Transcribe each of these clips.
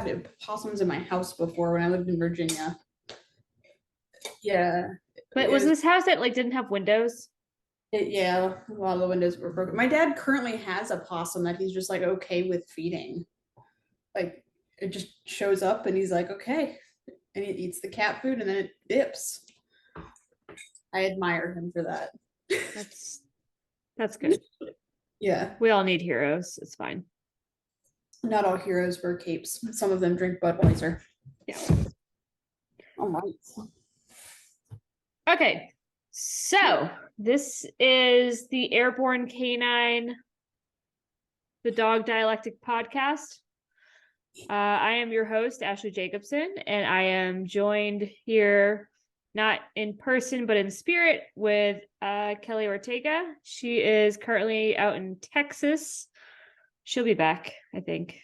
had possums in my house before when I lived in Virginia. Yeah. But was this house that like didn't have windows? Yeah, a lot of the windows were broken. My dad currently has a possum that he's just like okay with feeding. Like it just shows up and he's like, okay. And he eats the cat food and then it dips. I admire him for that. That's good. Yeah. We all need heroes. It's fine. Not all heroes wear capes. Some of them drink Budweiser. Yeah. All right. Okay. So this is the Airborne Canine, the Dog Dialectic Podcast. I am your host, Ashley Jacobson, and I am joined here, not in person, but in spirit, with Kelly Ortega. She is currently out in Texas. She'll be back, I think.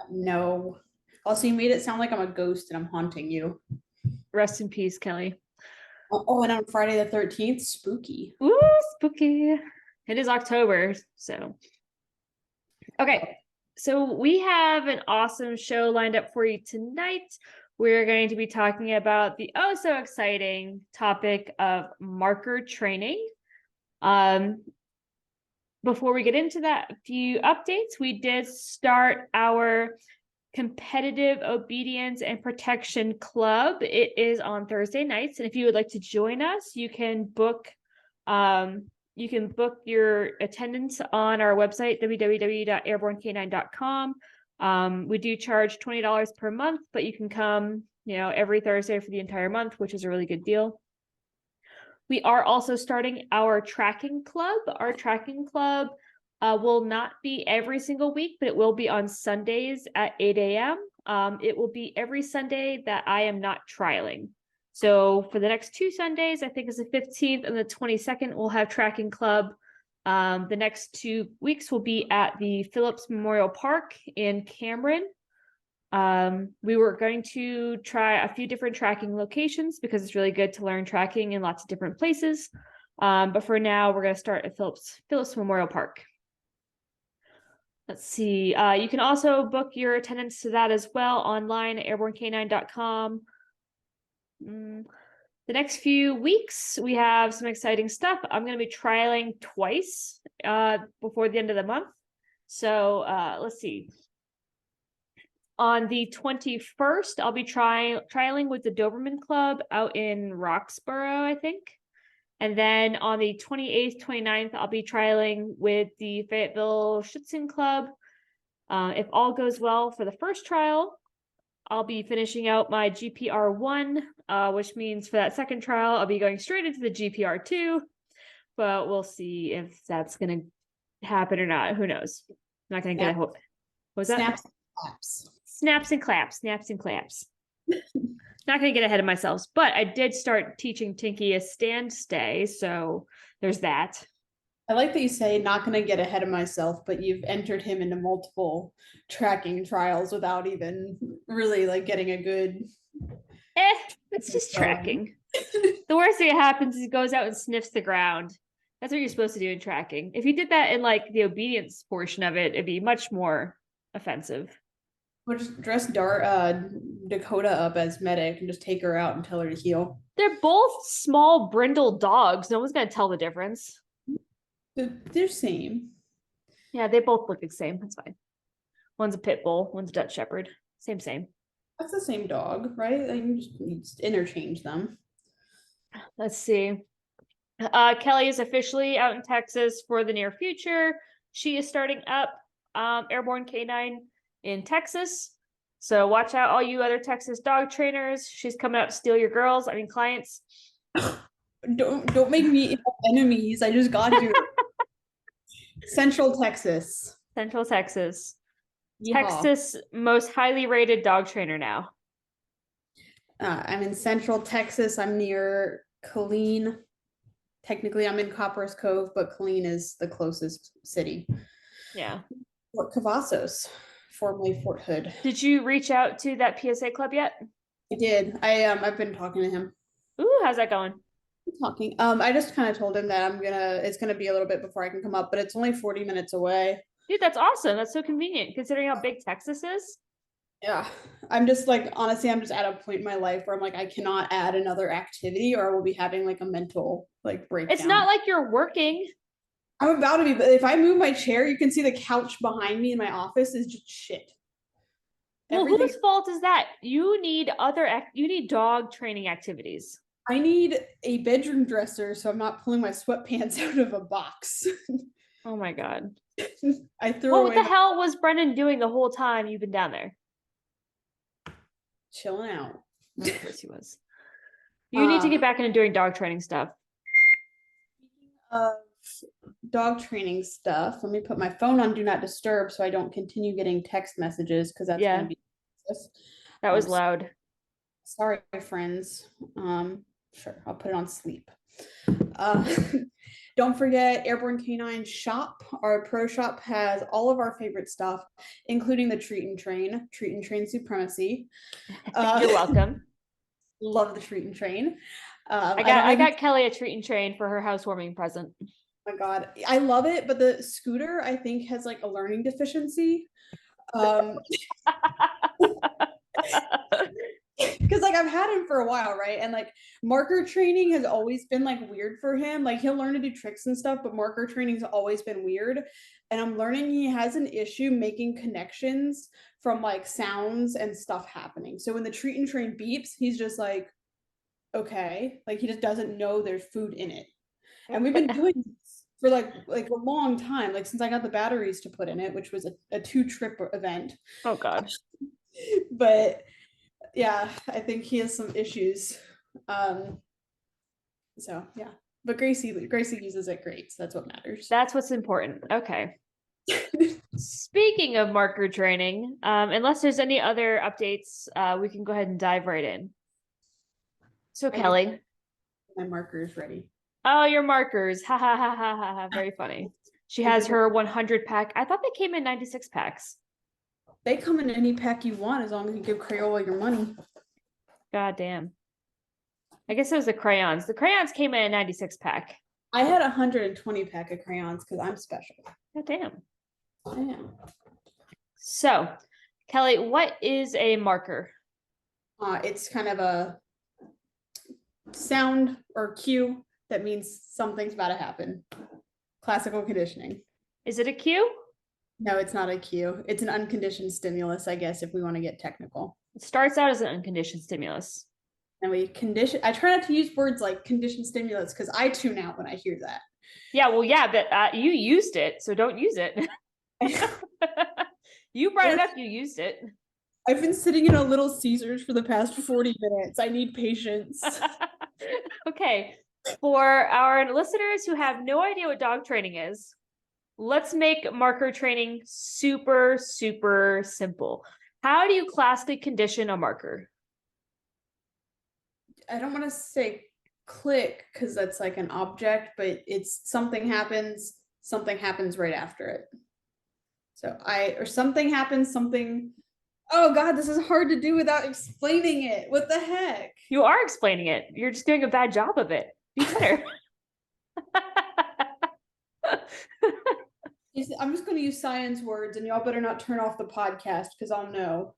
No. Also, you made it sound like I'm a ghost and I'm haunting you. Rest in peace, Kelly. Oh, and on Friday the 13th, spooky. Ooh, spooky. It is October, so. Okay, so we have an awesome show lined up for you tonight. We're going to be talking about the oh so exciting topic of marker training. Before we get into that, a few updates. We did start our Competitive Obedience and Protection Club. It is on Thursday nights, and if you would like to join us, you can book your attendance on our website, www.airbornecanine.com. We do charge $20 per month, but you can come, every Thursday for the entire month, which is a really good deal. We are also starting our tracking club. Our tracking club will not be every single week, but it will be on Sundays at 8 a.m. It will be every Sunday that I am not trialing. So for the next 2 Sundays, I think it's the 15th and the 22nd, we'll have tracking club. The next 2 weeks will be at the Phillips Memorial Park in Cameron. We were going to try a few different tracking locations because it's really good to learn tracking in lots of different places. But for now, we're going to start at Phillips Memorial Park. Let's see. You can also book your attendance to that as well online at airbornecanine.com. The next few weeks, we have some exciting stuff. I'm going to be trialing twice before the end of the month. So let's see. On the 21st, I'll be trialing with the Doberman Club out in Roxborough, I think. And then on the 28th, 29th, I'll be trialing with the Fayetteville Schutzhund Club. If all goes well for the first trial, I'll be finishing out my GPR1, which means for that second trial, I'll be going straight into the GPR2. But we'll see if that's going to happen or not. Who knows? I'm not going to get a hope. What was that? Snaps and claps. Snaps and claps. Snaps and claps. Not going to get ahead of myself, but I did start teaching Tinky a stand stay, so there's that. I like that you say not going to get ahead of myself, but you've entered him into multiple tracking trials without even really like getting a good. It's just tracking. The worst thing that happens is he goes out and sniffs the ground. That's what you're supposed to do in tracking. If you did that in like the obedience portion of it, it'd be much more offensive. We'll just dress Dakota up as medic and just take her out and tell her to heal. They're both small brindle dogs. No one's gonna tell the difference. They're same. Yeah, they both look the same. That's fine. One's a pit bull, one's a Dutch Shepherd. Same. That's the same dog, right? Like you just interchange them. Let's see. Kelly is officially out in Texas for the near future. She is starting up Airborne Canine in Texas. So watch out, all you other Texas dog trainers. She's coming out to steal your clients. Don't make me enemies. I just got here. Central Texas. Yeehaw. Texas most highly rated dog trainer now. I'm in Central Texas. I'm near Killeen. Technically, I'm in Copperas Cove, but Killeen is the closest city. Yeah. Fort Cavazos, formerly Fort Hood. Did you reach out to that PSA club yet? I did. I've been talking to him. Ooh, how's that going? Talking. I just kind of told him that it's gonna be a little bit before I can come up, but it's only 40 minutes away. Dude, that's awesome. That's so convenient considering how big Texas is. Yeah. I'm just like, honestly, I'm just at a point in my life where I'm like, I cannot add another activity or I will be having like a mental like It's breakdown. not like you're working. I'm about to be, but if I move my chair, you can see the couch behind me in my office is just shit. Well, Everything. whose fault is that? You need you need dog training activities. I need a bedroom dresser so I'm not pulling my sweatpants out of a box. Oh my God. I threw What away the my hell was Brendan doing the whole time you've been down there? chilling out. Of course he was. You need to get back into doing dog training stuff. Of dog training stuff, let me put my phone on do not disturb so I don't continue getting text messages because that's going Yeah, to be that was loud. sorry friends. Sure, I'll put it on sleep. uh, don't forget Airborne Canine Shop. Our pro shop has all of our favorite stuff, including the treat and train supremacy. You're welcome. Love the treat and train. I got Kelly a treat and train for her housewarming present. Oh my god, I love it, but the scooter I think has like a learning deficiency. Um, because like I've had him for a while, right? And like marker training has always been like weird for him. Like he'll learn to do tricks and stuff, but marker training's always been weird. And I'm learning he has an issue making connections from like sounds and stuff happening. So when the treat and train beeps, he's just like, okay, like he just doesn't know there's food in it. And we've been doing this for like a long time, like since I got the batteries to put in it, which was a 2-trip event. Oh God. But yeah, I think he has some issues. Um, so yeah, but Gracie uses it great, so that's what matters. That's what's important. Okay. Speaking of marker training, unless there's any other updates, we can go ahead and dive right in. So Kelly, My marker is ready. oh, your markers. Ha ha ha ha ha ha. Very funny. She has her 100 pack. I thought they came in 96 packs. They come in any pack you want as long as you give Crayola your money. God damn. I guess it was the crayons. The crayons came in a 96 pack. I had 120 pack of crayons because I'm special. God damn. Yeah. So, Kelly, what is a marker? It's kind of a sound or cue that means something's about to happen. Classical conditioning. Is it a cue? No, it's not a cue. It's an unconditioned stimulus, I guess, if we want to get technical. It starts out as an unconditioned stimulus. And we condition. I try not to use words like conditioned stimulus because I tune out when I hear that. Yeah, well, yeah, but you used it, so don't use it. You brought it up, you used it. I've been sitting in a Little Caesars for the past 40 minutes. I need patience. Okay, for our listeners who have no idea what dog training is, let's make marker training super, super simple. How do you classically condition a marker? I don't want to say click because that's like an object, but it's something happens right after it. So something happens, something. Oh God, this is hard to do without explaining it. What the heck? You are explaining it. You're just doing a bad job of it. Be better. I'm just going to use science words, and y'all better not turn off the podcast because I'll know.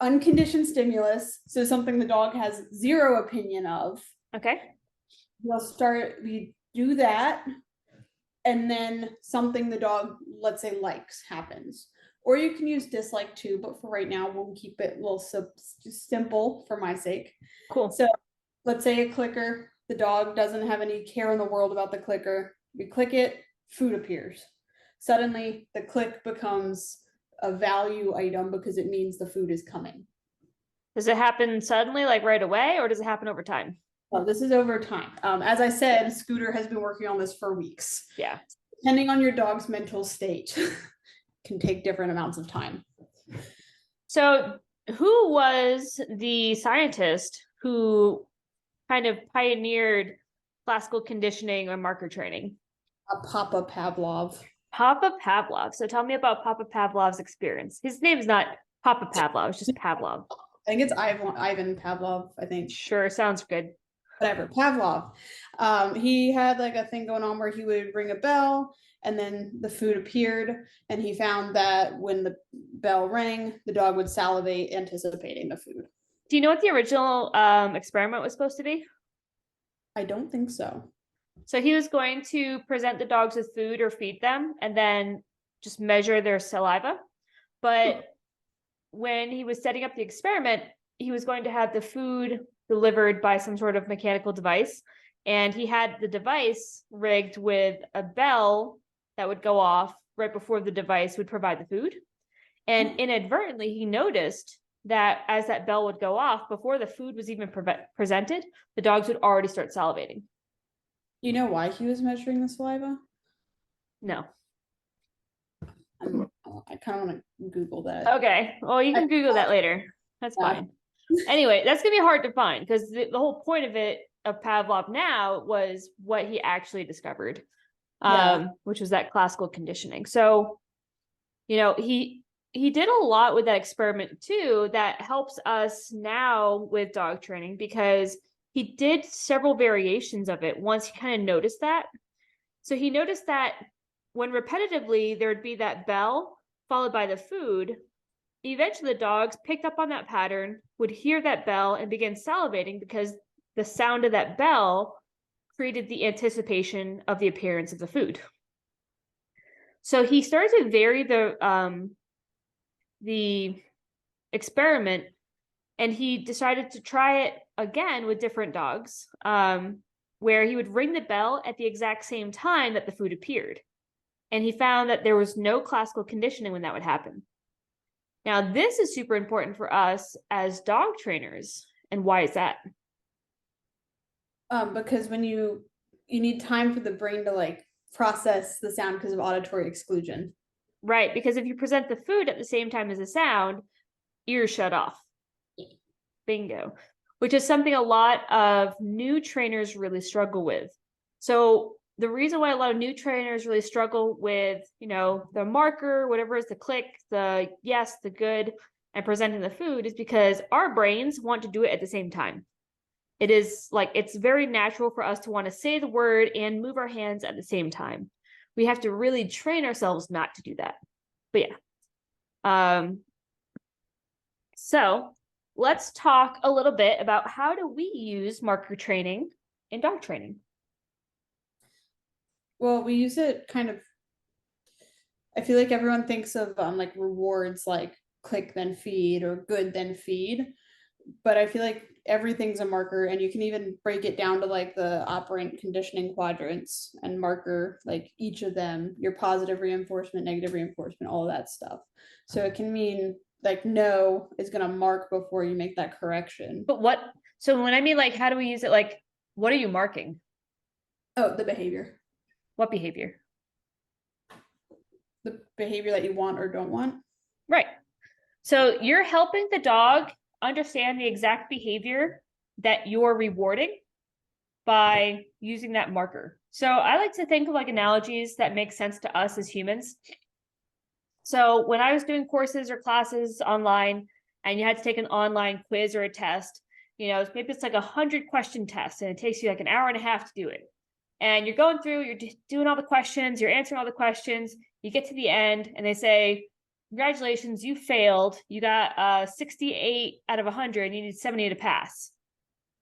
Unconditioned stimulus, so something the dog has zero opinion of. Okay. We do that, and then something the dog, let's say, likes happens. Or you can use dislike too, but for right now, we'll keep it a little simple for my sake. Cool. So let's say a clicker, the dog doesn't have any care in the world about the clicker. We click it, food appears. Suddenly, the click becomes a value item because it means the food is coming. Does it happen suddenly, like right away, or does it happen over time? Well, this is over time. As I said, Scooter has been working on this for weeks. Yeah. Depending on your dog's mental state, can take different amounts of time. So, who was the scientist who kind of pioneered classical conditioning or marker training? Papa Pavlov. Papa Pavlov. So tell me about Papa Pavlov's experience. His name's not Papa Pavlov, it's just Pavlov. I think it's Ivan Pavlov, I think. Sure, sounds good. Whatever, Pavlov. He had like a thing going on where he would ring a bell and then the food appeared, and he found that when the bell rang, the dog would salivate, anticipating the food. Do you know what the original experiment was supposed to be? I don't think so. So he was going to present the dogs with food or feed them and then just measure their saliva. But when he was setting up the experiment, he was going to have the food delivered by some sort of mechanical device. And he had the device rigged with a bell that would go off right before the device would provide the food. And inadvertently, he noticed that as that bell would go off, before the food was even presented, the dogs would already start salivating. You know why he was measuring the saliva? No. I kind of want to Google that. Okay. Well, you can Google that later. That's fine. Anyway, that's going to be hard to find because the whole point of it, of Pavlov now, was what he actually discovered, which was that classical conditioning. So, you know, he did a lot with that experiment too that helps us now with dog training, because he did several variations of it once he kind of noticed that. So he noticed that when repetitively there would be that bell followed by the food, eventually the dogs picked up on that pattern, would hear that bell and begin salivating because the sound of that bell created the anticipation of the appearance of the food. So he started to vary the experiment, and he decided to try it again with different dogs, where he would ring the bell at the exact same time that the food appeared. And he found that there was no classical conditioning when that would happen. Now, this is super important for us as dog trainers. And why is that? Because when you need time for the brain to like process the sound because of auditory exclusion. Right, because if you present the food at the same time as the sound, ears shut off. Bingo. Which is something a lot of new trainers really struggle with. So the reason why a lot of new trainers really struggle with, you know, the marker, whatever is the click, the yes, the good, and presenting the food is because our brains want to do it at the same time. It is like, it's very natural for us to want to say the word and move our hands at the same time. We have to really train ourselves not to do that. But yeah. So let's talk a little bit about how do we use marker training in dog training. Well, we use it kind of, I feel like everyone thinks of like rewards like click then feed or good then feed, but I feel like everything's a marker, and you can even break it down to like the operant conditioning quadrants and marker like each of them, your positive reinforcement, negative reinforcement, all of that stuff. So it can mean like no is going to mark before you make that correction. But what, so when I mean like how do we use it, like what are you marking? Oh, the behavior. What behavior? The behavior that you want or don't want. Right. So you're helping the dog understand the exact behavior that you're rewarding by using that marker. So I like to think of like analogies that make sense to us as humans. So when I was doing courses or classes online and you had to take an online quiz or a test, you know, maybe it's like 100-question test and it takes you like an hour and a half to do it. And you're going through, you're doing all the questions, you're answering all the questions, you get to the end and they say, congratulations, you failed. You got 68 out of 100 and you need 70 to pass.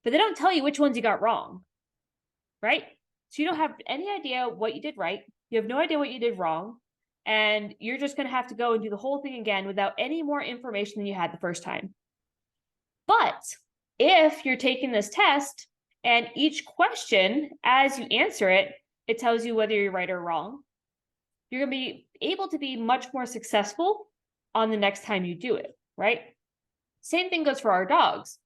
But they don't tell you which ones you got wrong, right? So you don't have any idea what you did right. You have no idea what you did wrong. And you're just going to have to go and do the whole thing again without any more information than you had the first time. But if you're taking this test and each question, as you answer it, it tells you whether you're right or wrong, you're going to be able to be much more successful on the next time you do it, right? Same thing goes for our dogs.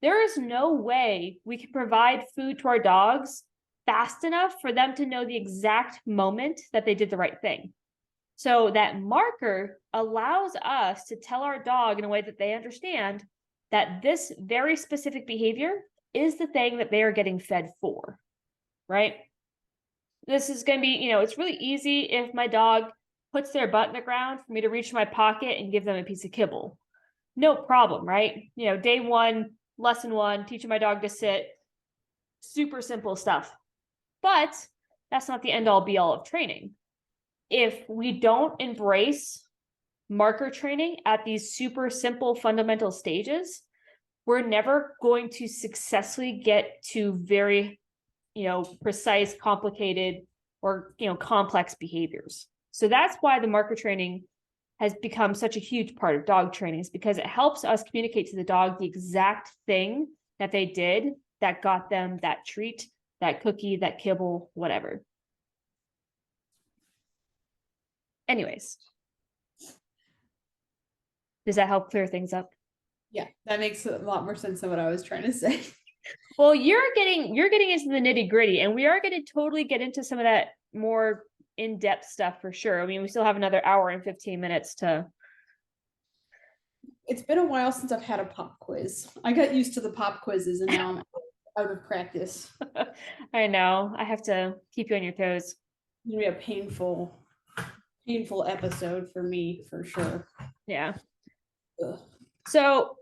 There is no way we can provide food to our dogs fast enough for them to know the exact moment that they did the right thing. So that marker allows us to tell our dog in a way that they understand that this very specific behavior is the thing that they are getting fed for, right? This is going to be, you know, it's really easy if my dog puts their butt in the ground for me to reach in my pocket and give them a piece of kibble. No problem, right? You know, day one, lesson one, teaching my dog to sit, super simple stuff. But that's not the end all be all of training. if we don't embrace marker training at these super simple fundamental stages, we're never going to successfully get to very, precise, complicated, or, complex behaviors. So that's why the marker training has become such a huge part of dog training, is because it helps us communicate to the dog the exact thing that they did that got them that treat, that cookie, that kibble, whatever. Anyways, does that help clear things up? Yeah, that makes a lot more sense than what I was trying to say. Well, you're getting into the nitty gritty, and we are going to totally get into some of that more in-depth stuff for sure. I mean, we still have another hour and 15 minutes to. It's been a while since I've had a pop quiz. I got used to the pop quizzes and now I'm out of practice. I know. I have to keep you on your toes. It's gonna be a painful episode for me, for sure. Yeah. Ugh. So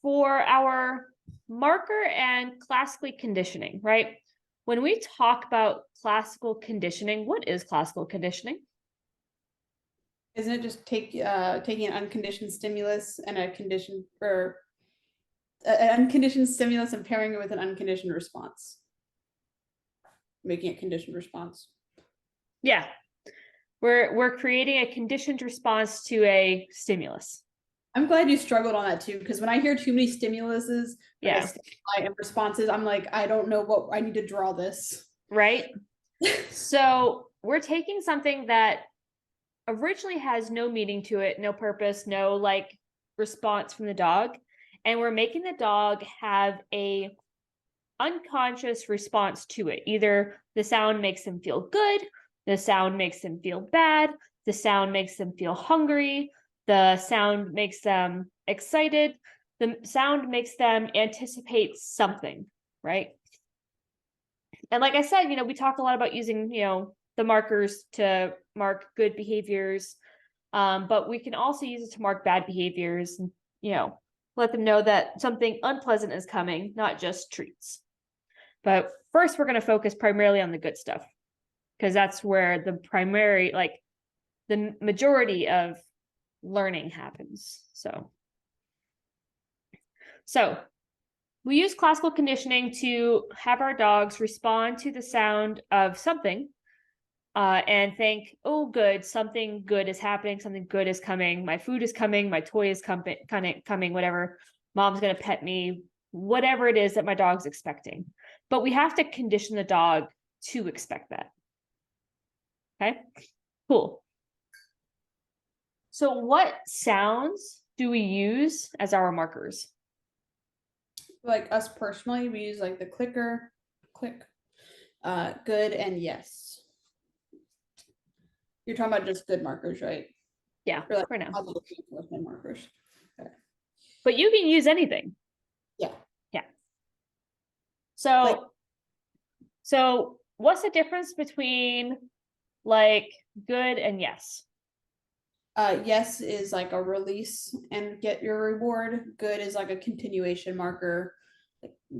for our marker and classically conditioning, right? When we talk about classical conditioning, what is classical conditioning? Isn't it just taking an unconditioned stimulus and a conditioned, or an unconditioned stimulus and pairing it with an unconditioned response, making it conditioned response? Yeah, we're creating a conditioned response to a stimulus. I'm glad you struggled on that too, because when I hear too many stimuluses, yeah, and responses, I'm like, I don't know what I need to draw this. Right. So we're taking something that originally has no meaning to it, no purpose, no like response from the dog, and we're making the dog have a unconscious response to it. Either the sound makes them feel good, the sound makes them feel bad, the sound makes them feel hungry, the sound makes them excited, the sound makes them anticipate something, right? And like I said, we talk a lot about using, the markers to mark good behaviors, but we can also use it to mark bad behaviors and, let them know that something unpleasant is coming, not just treats. But first, we're going to focus primarily on the good stuff, because that's where the majority of learning happens. So we use classical conditioning to have our dogs respond to the sound of something and think, oh, good, something good is happening, something good is coming, my food is coming, my toy is coming, whatever, mom's going to pet me, whatever it is that my dog's expecting. But we have to condition the dog to expect that. Okay, cool. So what sounds do we use as our markers? Like us personally, we use like the clicker, click, good, and yes. You're talking about just good markers, right? Yeah, or like for now. Markers. Okay. But you can use anything. Yeah. So what's the difference between like good and yes? Yes is like a release and get your reward. Good is like a continuation marker,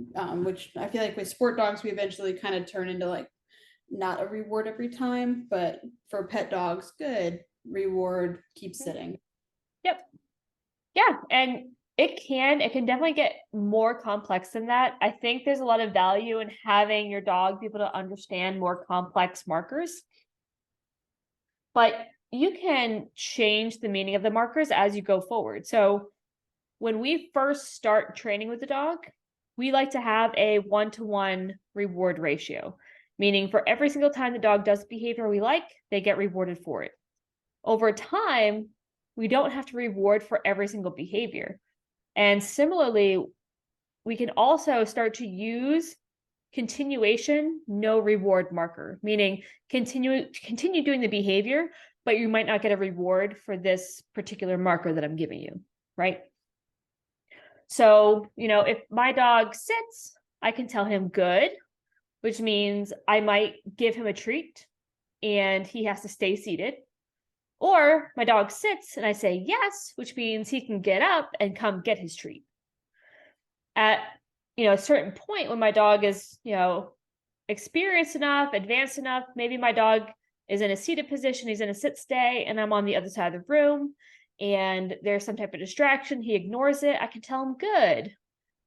which I feel like with sport dogs we eventually kind of turn into like not a reward every time, but for pet dogs, good, reward, keep sitting. Yep. Yeah, and it can definitely get more complex than that. I think there's a lot of value in having your dog be able to understand more complex markers, but you can change the meaning of the markers as you go forward. So when we first start training with the dog, we like to have a 1-to-1 reward ratio, meaning for every single time the dog does behavior we like, they get rewarded for it. Over time, we don't have to reward for every single behavior. And similarly, we can also start to use continuation, no reward marker, meaning continue doing the behavior, but you might not get a reward for this particular marker that I'm giving you, right? So, if my dog sits, I can tell him good, which means I might give him a treat and he has to stay seated. Or my dog sits and I say yes, which means he can get up and come get his treat. At a certain point when my dog is, experienced enough, advanced enough, maybe my dog is in a seated position, he's in a sit stay, and I'm on the other side of the room, and there's some type of distraction, he ignores it, I can tell him good.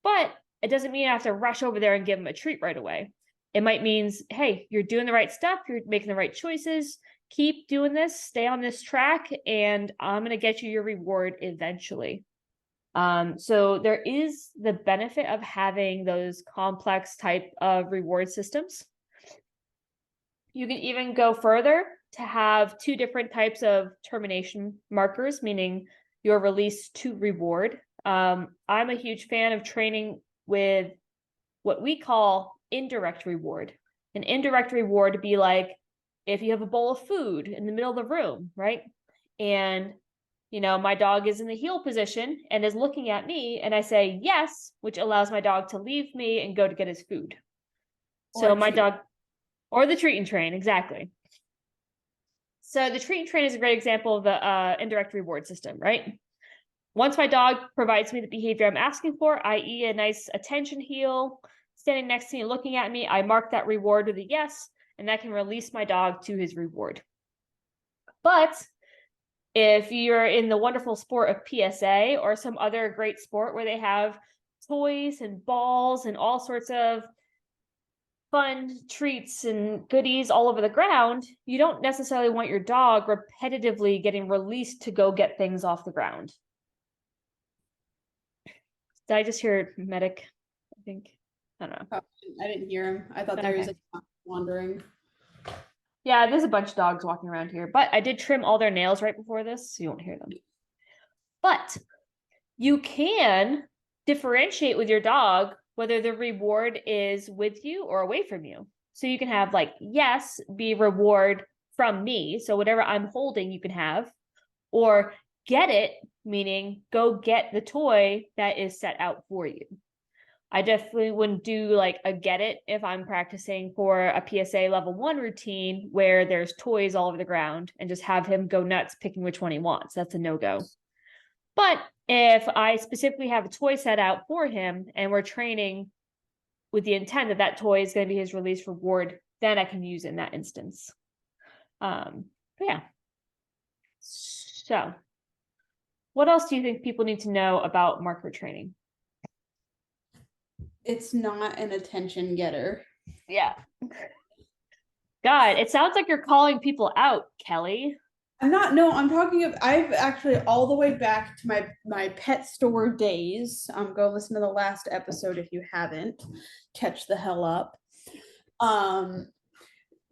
But it doesn't mean I have to rush over there and give him a treat right away. It might means, hey, you're doing the right stuff, you're making the right choices, keep doing this, stay on this track, and I'm going to get you your reward eventually. So there is the benefit of having those complex type of reward systems. You can even go further to have 2 different types of termination markers, meaning your release to reward. I'm a huge fan of training with what we call indirect reward. An indirect reward would be like if you have a bowl of food in the middle of the room, right? And my dog is in the heel position and is looking at me, and I say yes, which allows my dog to leave me and go to get his food. So my dog, or the treat and train, exactly. So the treat and train is a great example of the indirect reward system, right? Once my dog provides me the behavior I'm asking for, i.e. a nice attention heel, standing next to me, looking at me, I mark that reward with a yes, and that can release my dog to his reward. But if you're in the wonderful sport of PSA or some other great sport where they have toys and balls and all sorts of fun treats and goodies all over the ground, you don't necessarily want your dog repetitively getting released to go get things off the ground. Did I just hear medic? I think. I don't know. I didn't hear him. I thought there was a wandering. Yeah, there's a bunch of dogs walking around here, but I did trim all their nails right before this, so you won't hear them. But you can differentiate with your dog whether the reward is with you or away from you. So you can have like, yes, be reward from me. So whatever I'm holding, you can have, or get it, meaning go get the toy that is set out for you. I definitely wouldn't do like a get it if I'm practicing for a PSA level 1 routine where there's toys all over the ground and just have him go nuts picking which one he wants. That's a no-go. But if I specifically have a toy set out for him and we're training with the intent that that toy is going to be his release reward, then I can use it in that instance. But yeah. So what else do you think people need to know about marker training? It's not an attention getter. Yeah. God, it sounds like you're calling people out, Kelly. I'm not. No, I'm talking of. I've actually all the way back to my pet store days. Go listen to the last episode if you haven't. Catch the hell up.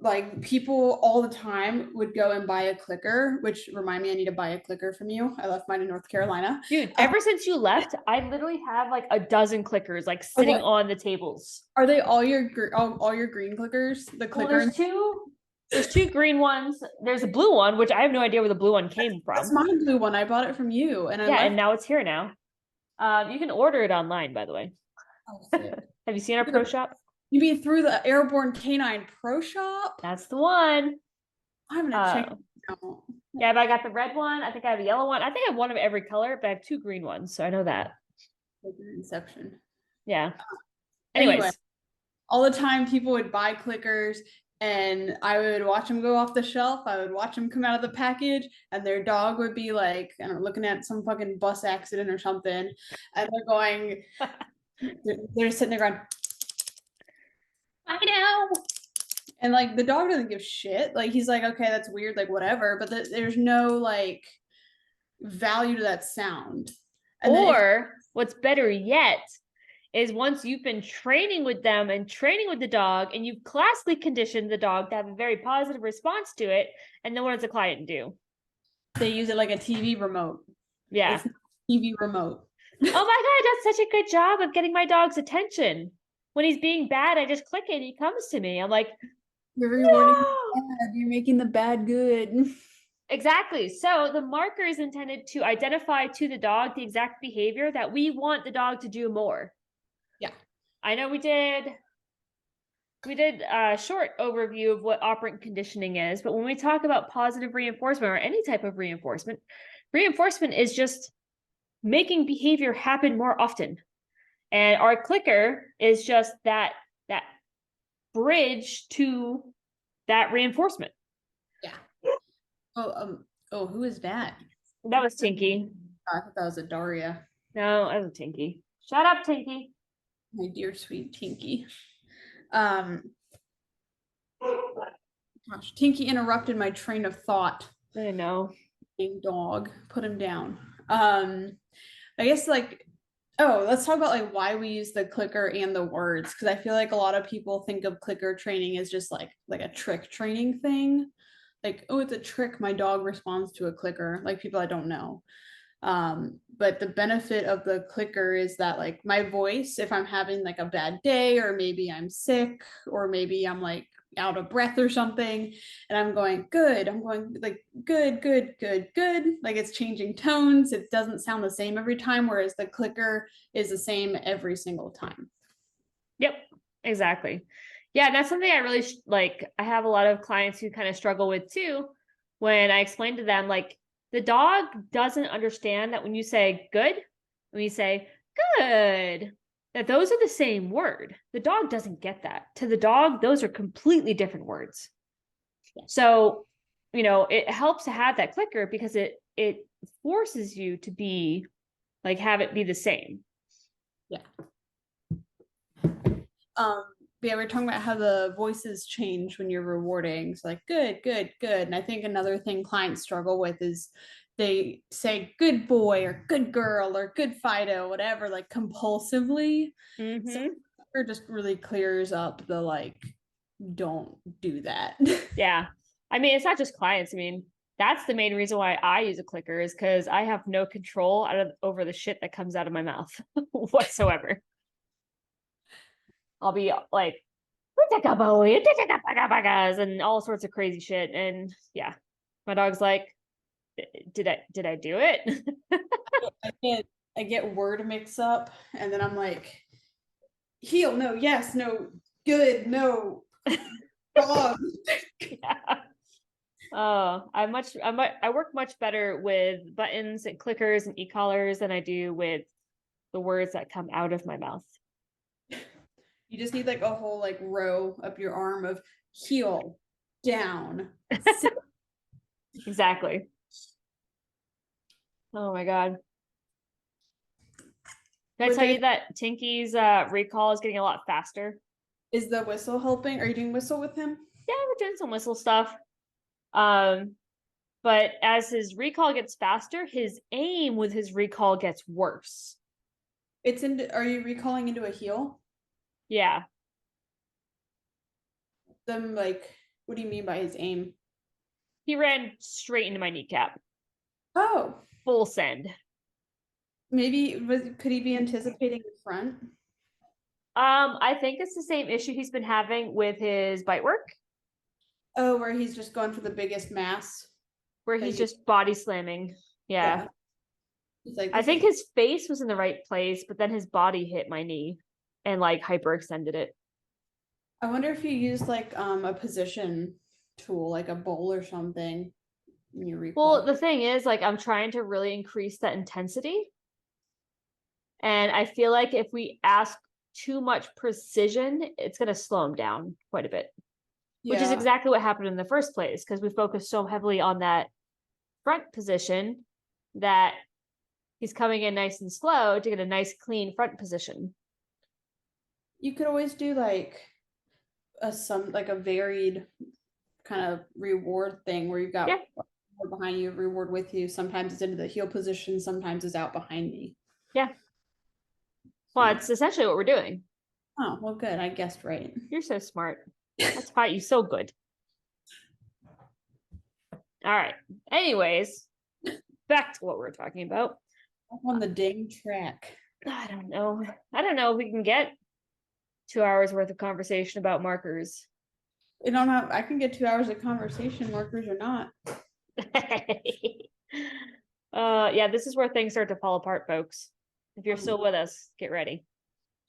Like people all the time would go and buy a clicker, which remind me I need to buy a clicker from you. I left mine in North Carolina. Dude, ever since you left, I literally have like a dozen clickers like sitting on the tables. Are they all your green clickers? The clicker. Well, there's two green ones. There's a blue one, which I have no idea where the blue one came from. That's my blue one. I bought it from you, and and now it's here now. You can order it online, by the way. Oh, have you seen our pro shop? You mean through the Airborne Canine Pro Shop? That's the one. I'm gonna check it out. Yeah, but I got the red one. I think I have a yellow one. I think I have one of every color, but I have 2 green ones, so I know that. Inception. Yeah. Anyway, all the time people would buy clickers and I would watch them go off the shelf. I would watch them come out of the package and their dog would be like, I don't know, looking at some fucking bus accident or something. And they're going, they're sitting there going, I know. And like the dog doesn't give shit. Like he's like, okay, that's weird, like whatever. But there's no like value to that sound. And or what's better yet is once you've been training with them and training with the dog and you've classically conditioned the dog to have a very positive response to it, and then what does the client do? They use it like a TV remote. Yeah. It's TV remote. Oh my God, that's such a good job of getting my dog's attention. When he's being bad, I just click it and he comes to me. I'm like, you're rewarding the bad. You're making the bad good. Exactly. So the marker is intended to identify to the dog the exact behavior that we want the dog to do more. Yeah. I know we did a short overview of what operant conditioning is, but when we talk about positive reinforcement or any type of reinforcement is just making behavior happen more often. And our clicker is just that bridge to that reinforcement. Oh, who is that? That was Tinky. I thought that was a Daria. No, that was Tinky. Shut up, Tinky. My dear sweet Tinky. Um, Gosh, Tinky interrupted my train of thought. I know. Big dog, put him down. I guess like, oh, let's talk about like why we use the clicker and the words, because I feel like a lot of people think of clicker training as just like a trick training thing. Like, oh, it's a trick. My dog responds to a clicker. Like people I don't know. But the benefit of the clicker is that like my voice, if I'm having like a bad day, or maybe I'm sick, or maybe I'm like out of breath or something, and I'm going good, I'm going like good, good, good, good, like it's changing tones, it doesn't sound the same every time, whereas the clicker is the same every single time. Yep, exactly. Yeah, that's something I really like. I have a lot of clients who kind of struggle with too. When I explain to them, like, the dog doesn't understand that when you say good, when you say good, that those are the same word. The dog doesn't get that. To the dog, those are completely different words. So, it helps to have that clicker because it forces you to be like have it be the same. Yeah. Yeah, we're talking about how the voices change when you're rewarding. It's like good, good, good. And I think another thing clients struggle with is they say good boy or good girl or good Fido, whatever, like compulsively. So it just really clears up the like, don't do that. Yeah. I mean, it's not just clients. I mean, that's the main reason why I use a clicker is because I have no control over the shit that comes out of my mouth whatsoever. I'll be like, and all sorts of crazy shit. And yeah, my dog's like, did I do it? I get word mix up, and then I'm like, heel, no, yes, no, good, no, dog. Yeah. Oh, I work much better with buttons and clickers and e-collars than I do with the words that come out of my mouth. You just need like a whole like row up your arm of heel, down, sit. Exactly. Oh my God. Did I tell you that Tinky's recall is getting a lot faster? Is the whistle helping? Are you doing whistle with him? Yeah, we're doing some whistle stuff. But as his recall gets faster, his aim with his recall gets worse. Are you recalling into a heel? Yeah. Them like, what do you mean by his aim? He ran straight into my kneecap. Oh, Full send. could he be anticipating the front? I think it's the same issue he's been having with his bite work. Oh, where he's just going for the biggest mass. Where he's just body slamming. Yeah. Like, I think his face was in the right place, but then his body hit my knee and like hyperextended it. I wonder if you use like a position tool, like a bowl or something. When you recall. Well, the thing is, like, I'm trying to really increase that intensity. And I feel like if we ask too much precision, it's going to slow him down quite a bit. Which is exactly what happened in the first place, because we focused so heavily on that front position that he's coming in nice and slow to get a nice clean front position. You could always do like a varied kind of reward thing where you've got behind you, reward with you. Sometimes it's into the heel position, sometimes it's out behind me. Yeah. Well, it's essentially what we're doing. Oh, well, good. I guessed right. You're so smart. That's why you're so good. All right. Anyways, back to what we're talking about. On the dang track. I don't know if we can get 2 hours worth of conversation about markers. I can get 2 hours of conversation, markers or not. Yeah, this is where things start to fall apart, folks. If you're still with us, get ready.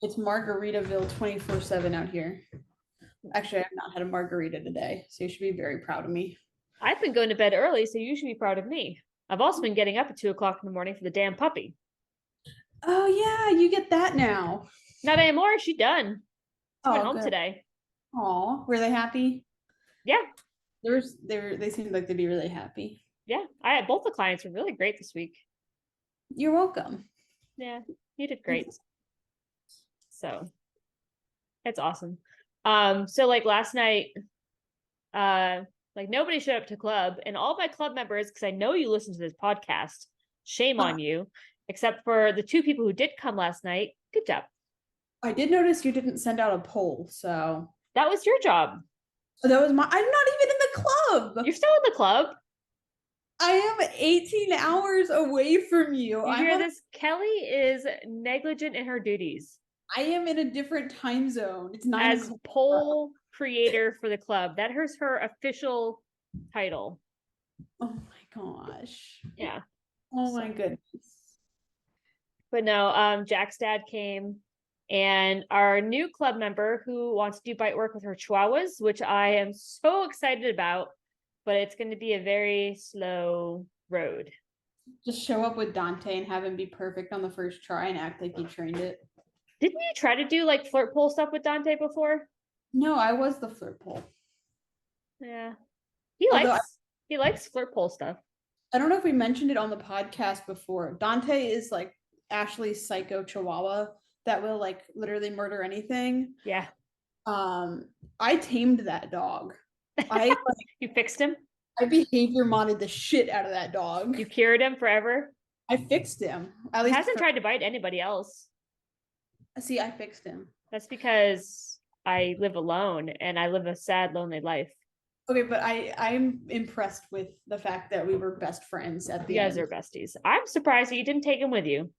It's Margaritaville 24/7 out here. Actually, I have not had a margarita today, so you should be very proud of me. I've been going to bed early, so you should be proud of me. I've also been getting up at 2:00 in the morning for the damn puppy. Oh yeah, you get that now. Not anymore. She done. She went home good. today. Aw, were they happy? Yeah. They seemed like they'd be really happy. Yeah, I had both the clients were really great this week. You're welcome. Yeah, you did great. So it's awesome. So like last night, like nobody showed up to club, and all my club members, because I know you listen to this podcast, shame on you, except for the 2 people who did come last night. Good job. I did notice you didn't send out a poll, so That was your job. that was my. I'm not even in the club. You're still in the club. I am 18 hours away from you. You hear this? Kelly is negligent in her duties I am in a different time zone. It's 9 as o'clock. poll creator for the club. That is her official title. Oh my gosh. Yeah. Oh my goodness. But no, Jack's dad came, and our new club member who wants to do bite work with her chihuahuas, which I am so excited about, but it's going to be a very slow road. Just show up with Dante and have him be perfect on the first try and act like you trained it. Didn't you try to do like flirt pole stuff with Dante before? No, I was the flirt pole. Yeah. He likes flirt pole stuff. I don't know if we mentioned it on the podcast before. Dante is like Ashley's psycho chihuahua that will like literally murder anything. Yeah. I tamed that dog. I You fixed him? I behavior modded the shit out of that dog. You cured him forever? I fixed him. At He least hasn't tried to bite anybody else. See, I fixed him. That's because I live alone and I live a sad, lonely life. Okay, but I'm impressed with the fact that we were best friends at the You guys end. are besties. I'm surprised that you didn't take him with you.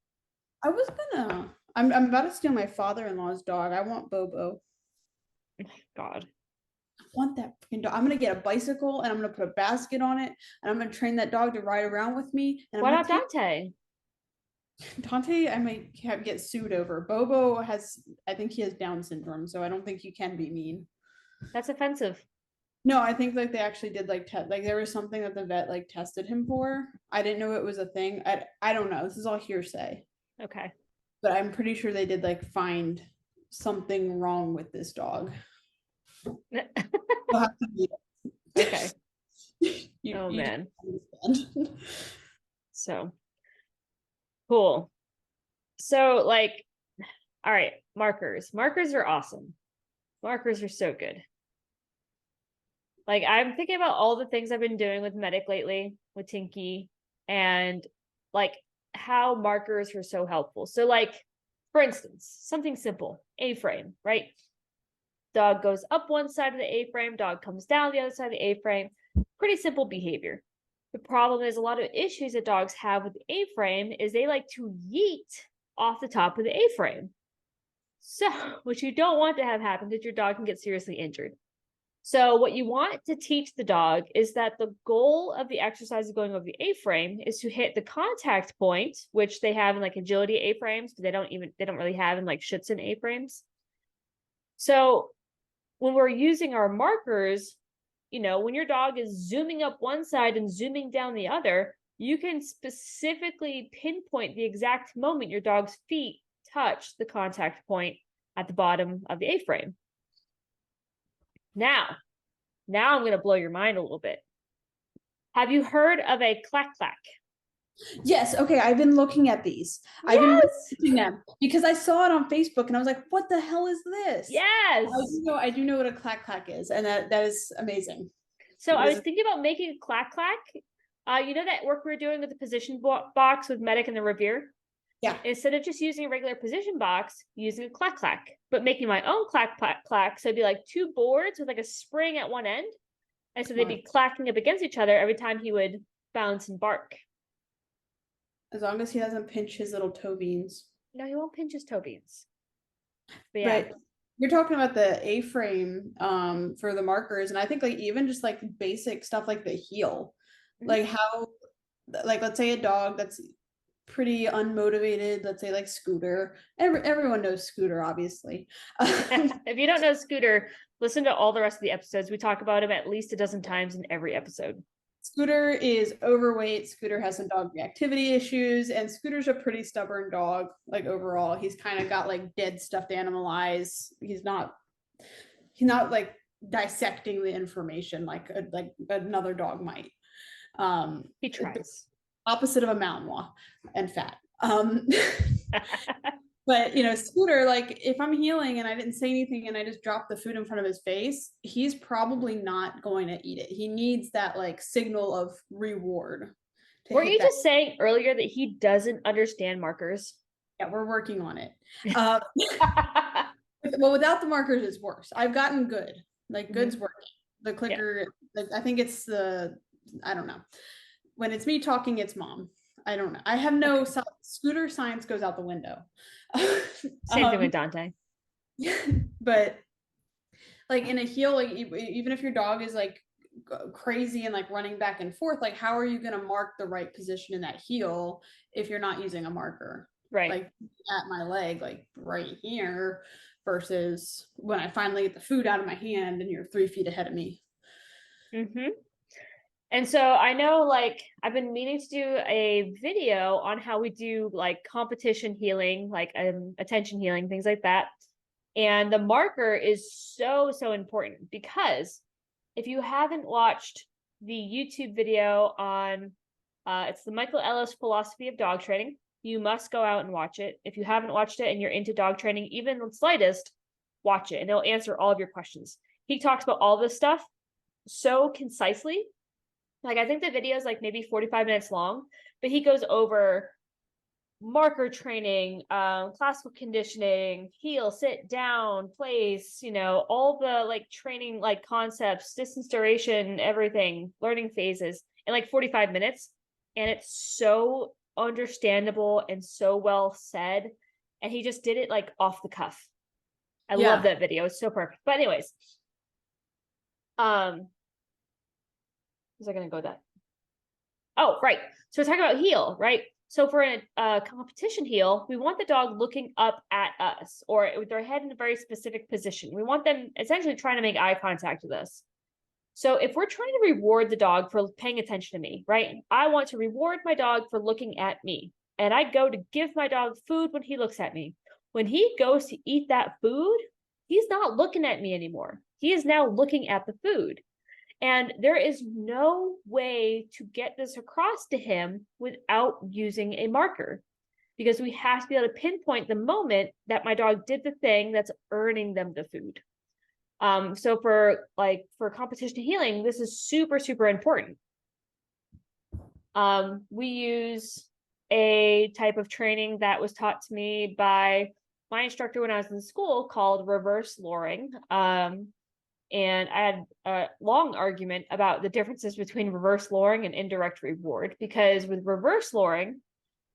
I was gonna. I'm about to steal my father-in-law's dog. I want Bobo. God. I want that freaking dog. I'm gonna get a bicycle and I'm gonna put a basket on it and I'm gonna train that dog to ride around with me. And What I'm about Dante? Dante, I might get sued over. Bobo has, I think he has Down syndrome, so I don't think you can be mean. That's offensive. No, I think like they actually did like like there was something that the vet like tested him for. I didn't know it was a thing. I don't know. This is all hearsay. Okay. But I'm pretty sure they did like find something wrong with this dog. You'll have to meet it. Okay. Oh man. So cool. So like, all right, markers. Markers are awesome. Markers are so good. Like I'm thinking about all the things I've been doing with Medic lately, with Tinky, and like how markers are so helpful. So like, for instance, something simple, A-frame, right? Dog goes up one side of the A-frame, dog comes down the other side of the A-frame. Pretty simple behavior. The problem is a lot of issues that dogs have with the A-frame is they like to yeet off the top of the A-frame. So what you don't want to have happen is your dog can get seriously injured. So what you want to teach the dog is that the goal of the exercise of going over the A-frame is to hit the contact point, which they have in like agility A-frames, but they don't really have in like Schutzhund A-frames. So when we're using our markers, you know, when your dog is zooming up one side and zooming down the other, you can specifically pinpoint the exact moment your dog's feet touch the contact point at the bottom of the A-frame. Now I'm going to blow your mind a little bit. Have you heard of a clack clack? Yes. Okay. I've been looking at these. Yes! I've been researching them because I saw it on Facebook and I was like, what the hell is this? Yes. I do know what a clack clack is. And that is amazing. So I was thinking about making a clack clack. You know that work we were doing with the position box with Medic and the Revere? Yeah. Instead of just using a regular position box, using a clack clack, but making my own clack clack clack. So it'd be like 2 boards with like a spring at one end. And so they'd be clacking up against each other every time he would bounce and bark. As long as he doesn't pinch his little toe beans. No, he won't pinch his toe beans. But yeah. But you're talking about the A-frame for the markers. And I think like even just like basic stuff like the heel. Mhm. Like how, like let's say a dog that's pretty unmotivated, let's say like Scooter. Everyone knows Scooter, obviously. If you don't know Scooter, listen to all the rest of the episodes. We talk about him at least a dozen times in every episode. Scooter is overweight. Scooter has some dog reactivity issues, and Scooter's a pretty stubborn dog. Like overall, he's kind of got like dead stuffed animal eyes. He's not like dissecting the information like another dog might. He tries. Opposite of a Malinois and fat. But Scooter, like if I'm healing and I didn't say anything and I just dropped the food in front of his face, he's probably not going to eat it. He needs that like signal of reward to Were hit you that. just saying earlier that he doesn't understand markers? Yeah, we're working on it. Well, without the markers, it's worse. I've gotten good. Like good's working. The clicker, I think it's I don't know. When it's me talking, it's mom. I don't know. I have no Scooter science goes out the window. Same thing with Dante. But like in a heel, like even if your dog is like crazy and like running back and forth, like how are you going to mark the right position in that heel if you're not using a marker? Right. Like at my leg, like right here, versus when I finally get the food out of my hand and you're 3 feet ahead of me. Mm-hmm. And so I know, like, I've been meaning to do a video on how we do like competition healing, like attention healing, things like that. And the marker is so, so important because if you haven't watched the YouTube video on, it's the Michael Ellis Philosophy of Dog Training, you must go out and watch it. If you haven't watched it and you're into dog training, even the slightest, watch it and it'll answer all of your questions. He talks about all this stuff so concisely. Like, I think the video is like maybe 45 minutes long, but he goes over marker training, classical conditioning, heel, sit, down, place, all the like training, like concepts, distance, duration, everything, learning phases in like 45 minutes. And it's so understandable and so well said. And he just did it like off the cuff. I love that video. It's so perfect. But anyways, was I going to go that? Oh, right. So we're talking about heel, right? So for a competition heel, we want the dog looking up at us or with their head in a very specific position. We want them essentially trying to make eye contact with us. So if we're trying to reward the dog for paying attention to me, right? I want to reward my dog for looking at me. And I go to give my dog food when he looks at me. When he goes to eat that food, he's not looking at me anymore. He is now looking at the food. And there is no way to get this across to him without using a marker because we have to be able to pinpoint the moment that my dog did the thing that's earning them the food. So for competition healing, this is super, super important. We use a type of training that was taught to me by my instructor when I was in school called reverse luring. And I had a long argument about the differences between reverse luring and indirect reward, because with reverse luring,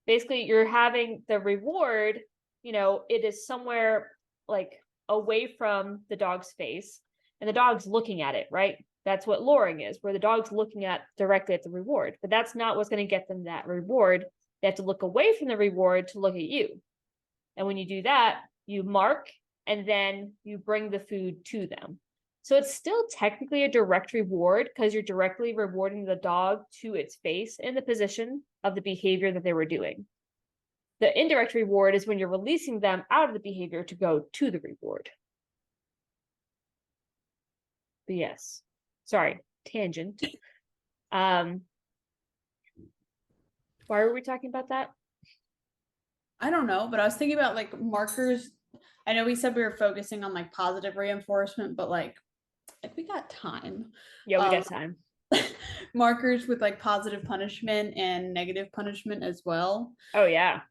basically you're having the reward, it is somewhere like away from the dog's face and the dog's looking at it, right? That's what luring is, where the dog's looking at directly at the reward, but that's not what's going to get them that reward. They have to look away from the reward to look at you. And when you do that, you mark and then you bring the food to them. So it's still technically a direct reward because you're directly rewarding the dog to its face in the position of the behavior that they were doing. The indirect reward is when you're releasing them out of the behavior to go to the reward. But yes, sorry, tangent. Why were we talking about that? I don't know, but I was thinking about like markers. I know we said we were focusing on like positive reinforcement, but like we got time. Yeah, we got time. Markers with like positive punishment and negative punishment as well. Oh yeah.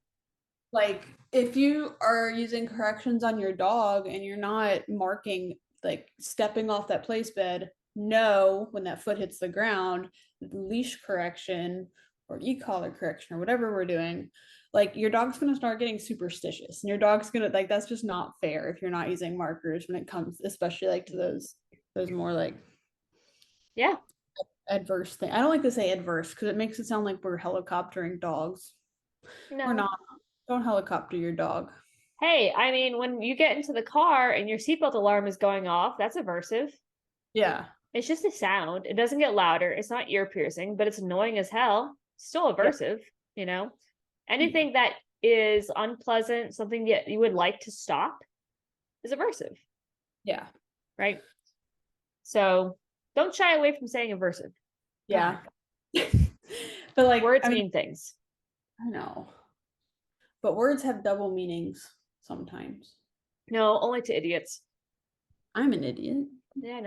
Like if you are using corrections on your dog and you're not marking like stepping off that place bed, no, when that foot hits the ground, leash correction or e-collar correction or whatever we're doing, like your dog's going to start getting superstitious and your dog's going to like, that's just not fair if you're not using markers when it comes, especially like to those more like adverse thing. I don't like to say adverse because it makes it sound like we're helicoptering dogs. No. We're not. Don't helicopter your dog. Hey, I mean, when you get into the car and your seatbelt alarm is going off, that's aversive. Yeah. It's just a sound. It doesn't get louder. It's not ear piercing, but it's annoying as hell. It's still aversive, Anything that is unpleasant, something that you would like to stop is aversive. Yeah. Right. So don't shy away from saying aversive. Yeah. But like Words I mean, mean things. I know. But words have double meanings sometimes. No, only to idiots. I'm an idiot. Yeah,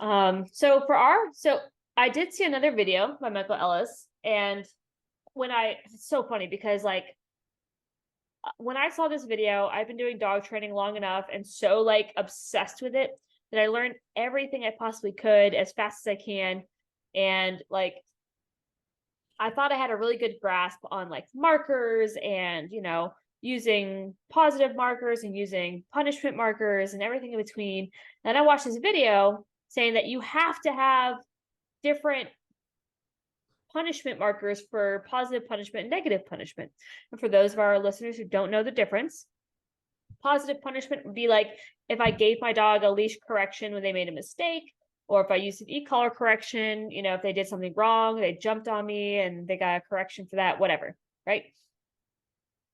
I know. So I did see another video by Michael Ellis, and it's so funny because like when I saw this video, I've been doing dog training long enough and so like obsessed with it that I learned everything I possibly could as fast as I can. And like I thought I had a really good grasp on like markers and, using positive markers and using punishment markers and everything in between. And I watched this video saying that you have to have different punishment markers for positive punishment and negative punishment. And for those of our listeners who don't know the difference, positive punishment would be like if I gave my dog a leash correction when they made a mistake, or if I used an e-collar correction, if they did something wrong, they jumped on me and they got a correction for that, whatever, right?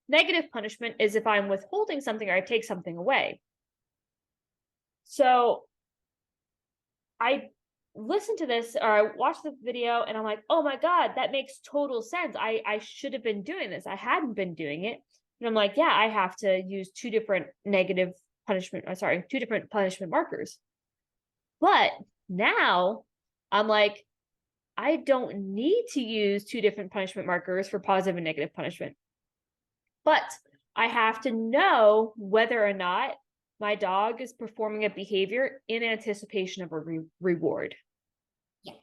Negative punishment is if I'm withholding something or I take something away. So I listened to this or I watched the video and I'm like, oh my God, that makes total sense. I should have been doing this. I hadn't been doing it. And I'm like, yeah, I have to use two different punishment markers. But now I'm like, I don't need to use two different punishment markers for positive and negative punishment. But I have to know whether or not my dog is performing a behavior in anticipation of a reward. Yeah.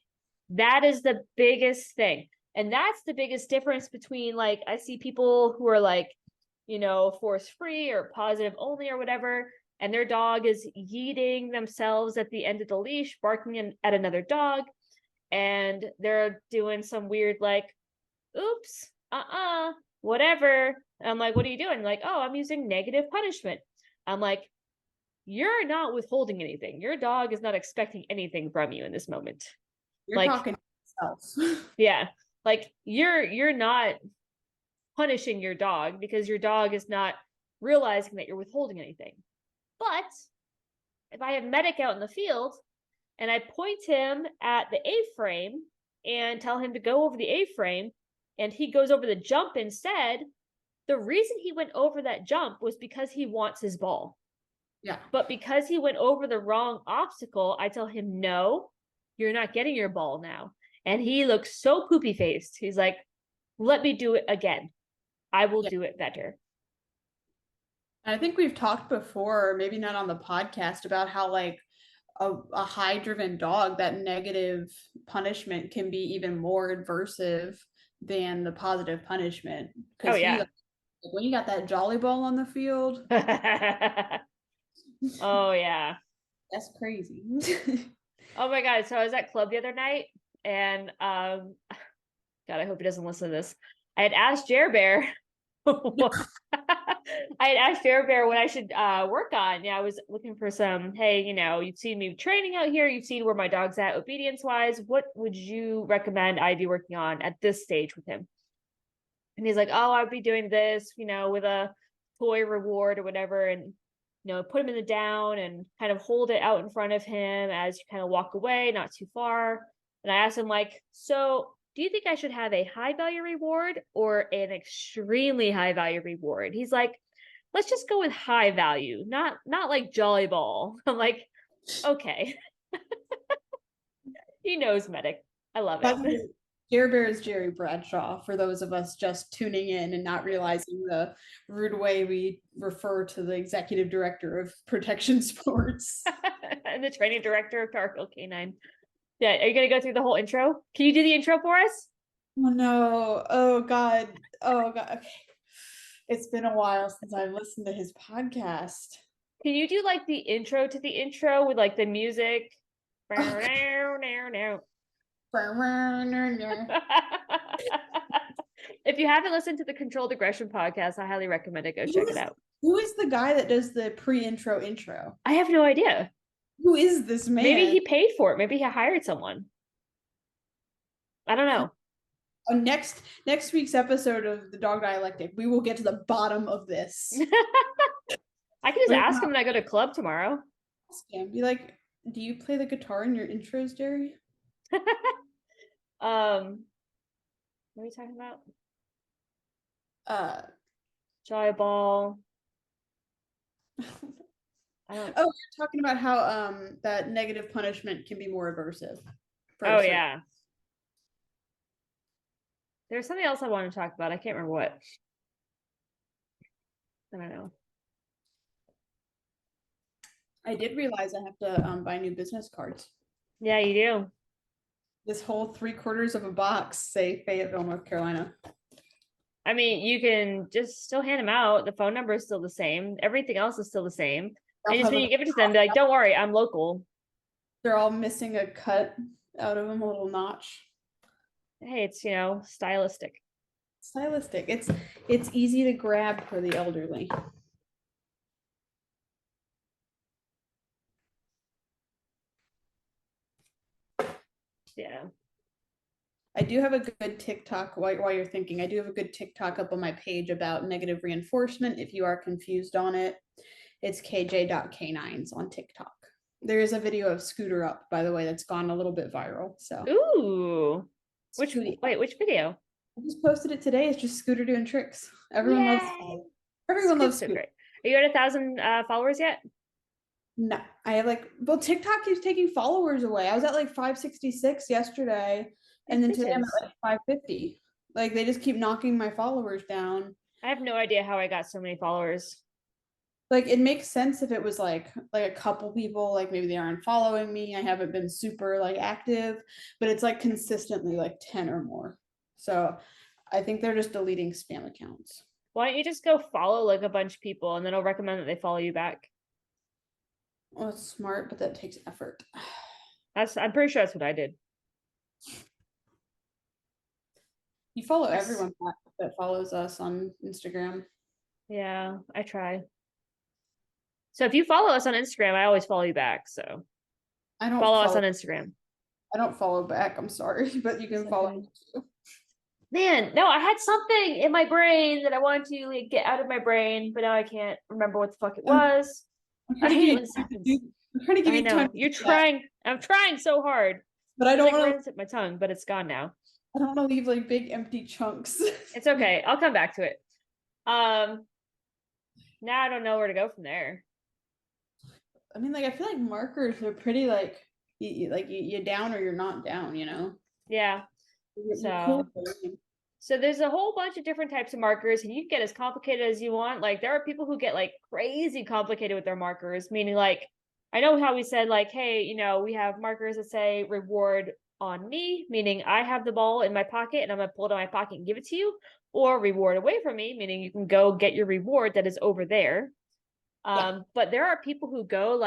That is the biggest thing. And that's the biggest difference between like, I see people who are like, force free or positive only or whatever, and their dog is yeeting themselves at the end of the leash, barking at another dog, and they're doing some weird like, oops, whatever. And I'm like, what are you doing? Like, oh, I'm using negative punishment. I'm like, you're not withholding anything. Your dog is not expecting anything from you in this moment. You're like, talking to yourself. Yeah. Like you're not punishing your dog because your dog is not realizing that you're withholding anything. But if I have Medic out in the field and I point him at the A-frame and tell him to go over the A-frame and he goes over the jump instead, the reason he went over that jump was because he wants his ball. Yeah. But because he went over the wrong obstacle, I tell him, no, you're not getting your ball now. And he looks so poopy faced. He's like, let me do it again. I will do it better. I think we've talked before, maybe not on the podcast, about how like a high driven dog, that negative punishment can be even more adversive than the positive punishment. Oh yeah. When you got that jolly ball on the field. Oh yeah. That's crazy. Oh my God. So I was at club the other night and God, I hope he doesn't listen to this. I had asked Jer Bear I had asked Jer Bear what I should work on. Yeah, I was looking for some, hey, you've seen me training out here, you've seen where my dog's at obedience wise. What would you recommend I be working on at this stage with him? And he's like, oh, I'd be doing this, with a toy reward or whatever, and put him in the down and kind of hold it out in front of him as you kind of walk away, not too far. And I asked him like, so do you think I should have a high value reward or an extremely high value reward? He's like, let's just go with high value, not like Jolly Ball. I'm like, okay. He knows Medic. I love it. Jer Bear is Jerry Bradshaw, for those of us just tuning in and not realizing the rude way we refer to the executive director of Protection Sports. And the training director of Powerfield K9. Yeah, are you going to go through the whole intro? Can you do the intro for us? Oh, no. Oh, God. Okay. It's been a while since I've listened to his podcast. Can you do like the intro to the intro with like the music? If you haven't listened to the Controlled Aggression podcast, I highly recommend it. Go check it out. Who is the guy that does the pre-intro intro? I have no idea. Who is this man? Maybe he paid for it. Maybe he hired someone. I don't know. On next week's episode of the Dog Dialectic, we will get to the bottom of this. I can just ask him when I go to club tomorrow. Ask him. Be like, do you play the guitar in your intros, Jerry? What are we talking about? Uh, Jolly Ball. I don't. oh, you're talking about how that negative punishment can be more aversive. Oh yeah. There's something else I want to talk about. I can't remember what. I don't know. I did realize I have to buy new business cards. Yeah, you do. This whole 3/4 of a box say Fayetteville, North Carolina. I mean, you can just still hand them out. The phone number is still the same. Everything else is still the same. And just when you give it to them, be like, don't worry, I'm local. They're all missing a cut out of them, a little notch. Hey, it's, stylistic. Stylistic. It's easy to grab for the elderly. Yeah. I do have a good TikTok while you're thinking. I do have a good TikTok up on my page about negative reinforcement. If you are confused on it, it's kj.canines on TikTok. There is a video of Scooter up, by the way, that's gone a little bit viral. So, ooh, which video? I just posted it today. It's just Scooter doing tricks. Everyone loves Scooter. Are you at 1,000 followers yet? No, I have TikTok keeps taking followers away. I was at 566 yesterday, and then today I'm at 550. Like they just keep knocking my followers down. I have no idea how I got so many followers. Like it makes sense if it was like a couple people, like maybe they aren't following me. I haven't been super active, but it's consistently 10 or more. So I think they're just deleting spam accounts. Why don't you just go follow a bunch of people and then I'll recommend that they follow you back? Well, it's smart, but that takes effort. I'm pretty sure that's what I did. You follow everyone that follows us on Instagram. Yeah, I try. So if you follow us on Instagram, I always follow you back. So I don't follow us on Instagram. I don't follow back. I'm sorry, but you can follow me too. Man, no, I had something in my brain that I wanted to get out of my brain, but now I can't remember what the fuck it was. I'm trying to give you time. You're trying. I'm trying so hard. But I don't want to tip my tongue, but it's gone now. I don't want to leave big empty chunks. It's okay. I'll come back to it. Now I don't know where to go from there. I mean, I feel like markers are pretty you down or you're not down, Yeah. So there's a whole bunch of different types of markers, and you can get as complicated as you want. There are people who get crazy complicated with their markers, meaning I know how we said hey, we have markers that say reward on me, meaning I have the ball in my pocket and I'm gonna pull it out of my pocket and give it to you, or reward away from me, meaning you can go get your reward that is over there. But there are people who go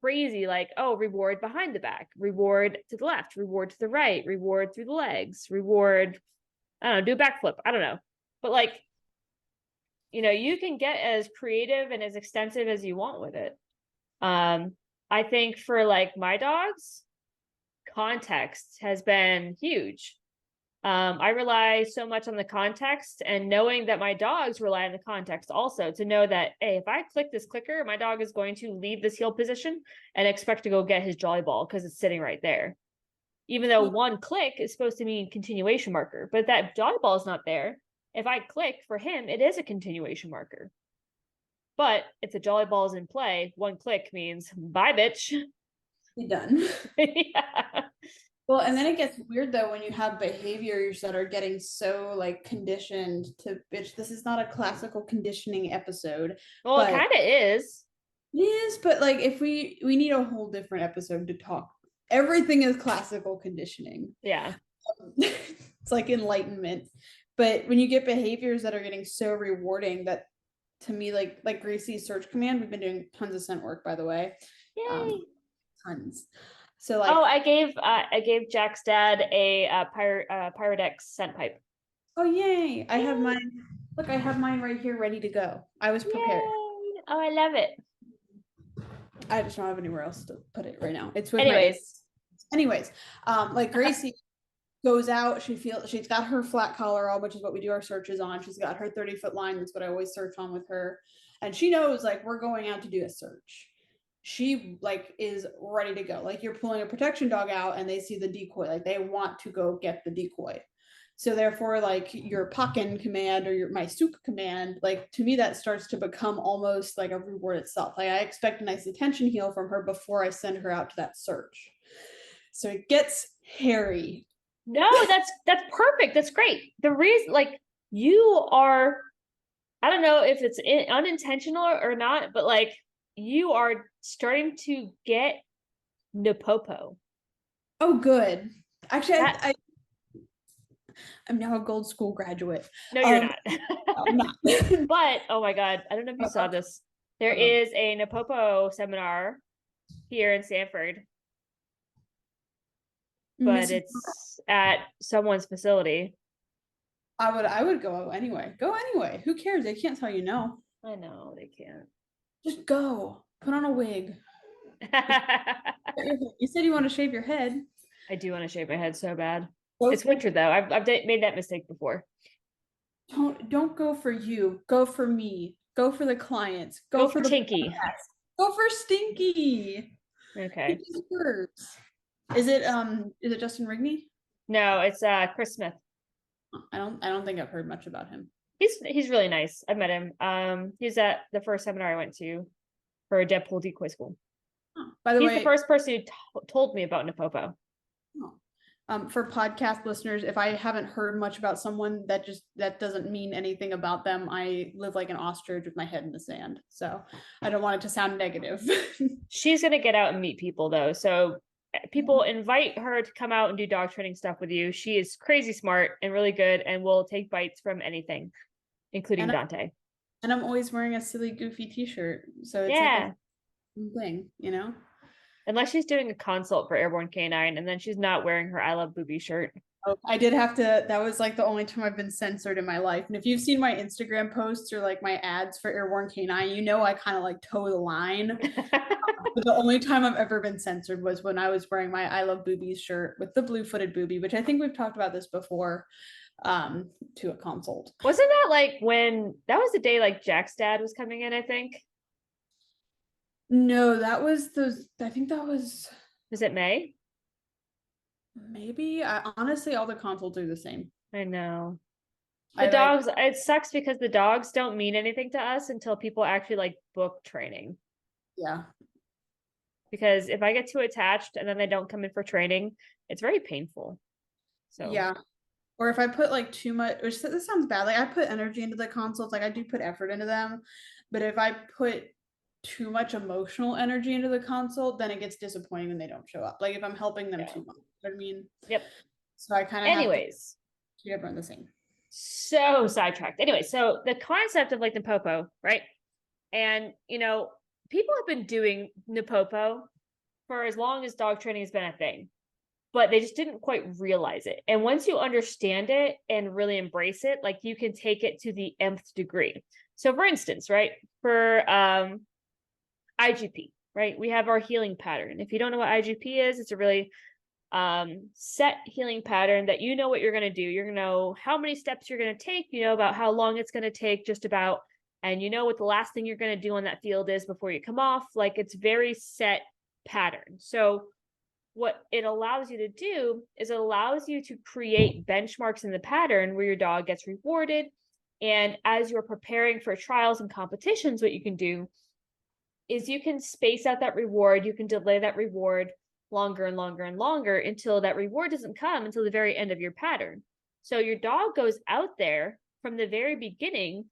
crazy, oh, reward behind the back, reward to the left, reward to the right, reward through the legs, reward, I don't know, do a backflip. I don't know. But you can get as creative and as extensive as you want with it. I think for my dogs, context has been huge. I rely so much on the context, and knowing that my dogs rely on the context also to know that, hey, if I click this clicker, my dog is going to leave this heel position and expect to go get his jolly ball because it's sitting right there. Even though one click is supposed to mean continuation marker, but if that jolly ball is not there, if I click for him, it is a continuation marker. But if the jolly ball is in play, one click means bye, bitch. You're done. Yeah. Well, and then it gets weird though when you have behaviors that are getting so conditioned to bitch. This is not a classical conditioning episode. Well, it kind of is. It is, but if we need a whole different episode to talk. Everything is classical conditioning. Yeah. It's enlightenment. But when you get behaviors that are getting so rewarding that, to me, like Gracie's search command, we've been doing tons of scent work, by the way. Yay. Tons. So I gave Jack's dad a Pyrodex scent pipe. Oh yay! I have mine. Look, I have mine right here, ready to go. I was prepared. Yay. Oh, I love it. I just don't have anywhere else to put it right now. It's with anyways. Gracie goes out. She's got her flat collar on, which is what we do our searches on. She's got her 30-foot line. That's what I always search on with her, and she knows we're going out to do a search. she like is ready to go. Like you're pulling a protection dog out and they see the decoy, like they want to go get the decoy. So therefore, like your Pakken command or my Suk command, like to me that starts to become almost like a reward itself. Like I expect a nice attention heel from her before I send her out to that search. So it gets hairy. No, that's perfect. That's great. The reason, like, you are, I don't know if it's unintentional or not, but like you are starting to get Napopo. Oh, good. Actually, That I'm now a gold school graduate. no, you're not. I'm not. But oh my God, I don't know if you saw this. There is a Napopo seminar here in Sanford, but it's at someone's facility. I would go anyway. Go anyway. Who cares? They can't tell you no. I know they can't. Just go. Put on a wig. You said you want to shave your head. I do want to shave my head so bad. Go It's winter though. I've made that mistake before. Don't go for you. Go for me. Go for the clients. Go for the Tinky. podcast. Go for Stinky. Okay. Is it Justin Rigney? No, it's Chris Smith. I don't think I've heard much about him. He's really nice. I met him. He's at the first seminar I went to for Deadpool decoy school. Oh, by the way, he's the first person who told me about Napopo. For podcast listeners, if I haven't heard much about someone, that doesn't mean anything about them. I live like an ostrich with my head in the sand, so I don't want it to sound negative. She's gonna get out and meet people though, so people invite her to come out and do dog training stuff with you. She is crazy smart and really good and will take bites from anything, including Dante. And I'm always wearing a silly, goofy t-shirt. So it's like a thing, you know? Unless she's doing a consult for Airborne Canine and then she's not wearing her I Love Booby shirt. Oh, I did have to, that was like the only time I've been censored in my life. And if you've seen my Instagram posts or like my ads for Airborne Canine, you know I kind of like toe the line. But the only time I've ever been censored was when I was wearing my I Love Boobies shirt with the blue-footed booby, which I think we've talked about this before, to a consult. Wasn't that like when, that was the day like Jack's dad was coming in, I think? No, that was I think that was it May? Maybe. Honestly, all the consoles are the same. I know. The dogs, it sucks because the dogs don't mean anything to us until people actually like book training. Yeah. Because if I get too attached and then they don't come in for training, it's very painful. So yeah. Or if I put like too much, which this sounds bad, like I put energy into the consults, like I do put effort into them, but if I put too much emotional energy into the consult, then it gets disappointing when they don't show up. Like if I'm helping them too much, you know what I mean? Yep. So I kind of anyways keep everyone the same. So sidetracked. Anyway, so the concept of like Napopo, right? And you know, people have been doing Napopo for as long as dog training has been a thing, but they just didn't quite realize it. And once you understand it and really embrace it, like you can take it to the nth degree. So for instance, right, for IGP, right, we have our healing pattern. If you don't know what IGP is, it's a really set healing pattern that you know what you're going to do. You're going to know how many steps you're going to take, you know about how long it's going to take just about, and you know what the last thing you're going to do on that field is before you come off. Like it's very set pattern. So what it allows you to do is it allows you to create benchmarks in the pattern where your dog gets rewarded. And as you're preparing for trials and competitions, what you can do is you can space out that reward. You can delay that reward longer and longer and longer until that reward doesn't come until the very end of your pattern. So your dog goes out there from the very beginning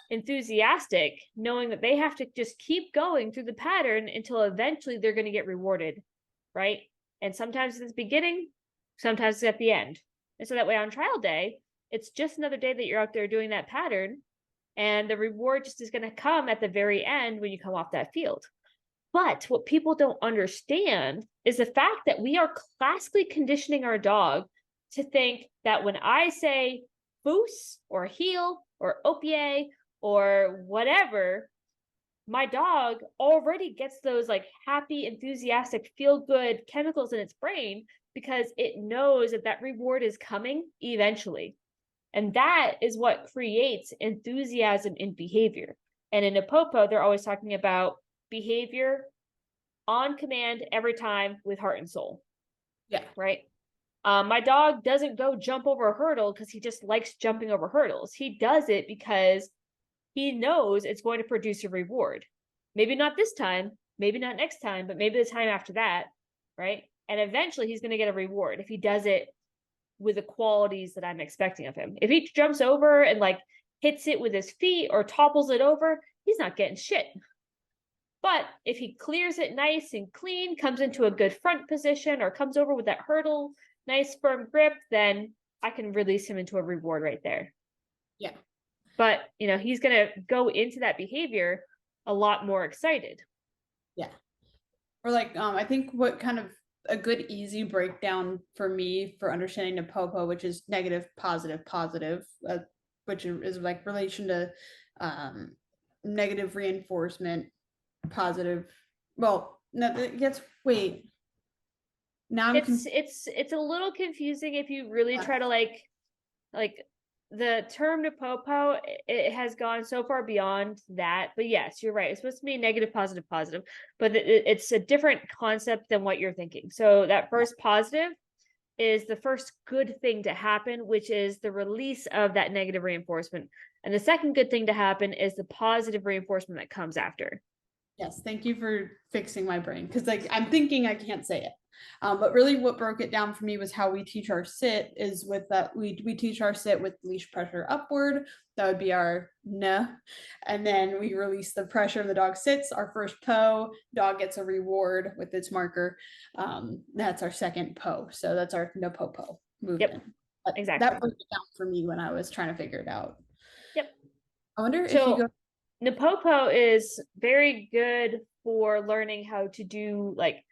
enthusiastic, knowing that they have to just keep going through the pattern until eventually they're going to get rewarded, right? And sometimes it's the beginning, sometimes it's at the end. And so that way on trial day, it's just another day that you're out there doing that pattern, and the reward just is going to come at the very end when you come off that field. But what people don't understand is the fact that we are classically conditioning our dog to think that when I say foos or heel or opiate or whatever, my dog already gets those like happy, enthusiastic, feel good chemicals in its brain because it knows that that reward is coming eventually. And that is what creates enthusiasm in behavior. And in Napopo, they're always talking about behavior on command every time with heart and soul. Yeah. Right. My dog doesn't go jump over a hurdle because he just likes jumping over hurdles. He does it because he knows it's going to produce a reward. Maybe not this time, maybe not next time, but maybe the time after that, right? And eventually he's going to get a reward if he does it with the qualities that I'm expecting of him. If he jumps over and like hits it with his feet or topples it over, he's not getting shit. But if he clears it nice and clean, comes into a good front position, or comes over with that hurdle, nice firm grip, then I can release him into a reward right there. Yeah. But, you know, he's going to go into that behavior a lot more excited. Yeah. Or like, I think what kind of a good easy breakdown for me for understanding the popo, which is negative, positive, positive, which is like relation to negative reinforcement, positive. Well, no, it gets wait. Now I'm It's a little confusing if you really try to like the term to popo, it has gone so far beyond that. But yes, you're right. It's supposed to be negative, positive, positive, but it's a different concept than what you're thinking. So that first positive is the first good thing to happen, which is the release of that negative reinforcement. And the second good thing to happen is the positive reinforcement that comes after. Yes, thank you for fixing my brain because like I'm thinking I can't say it. But really what broke it down for me was how we teach our sit is with that we teach our sit with leash pressure upward. That would be our no. And then we release the pressure, the dog sits, our first po, dog gets a reward with its marker. That's our second po. So that's our no po po movement. Yep, But exactly. that broke it down for me when I was trying to figure it out. Yep. I wonder if you go Napopo is very good for learning how to do like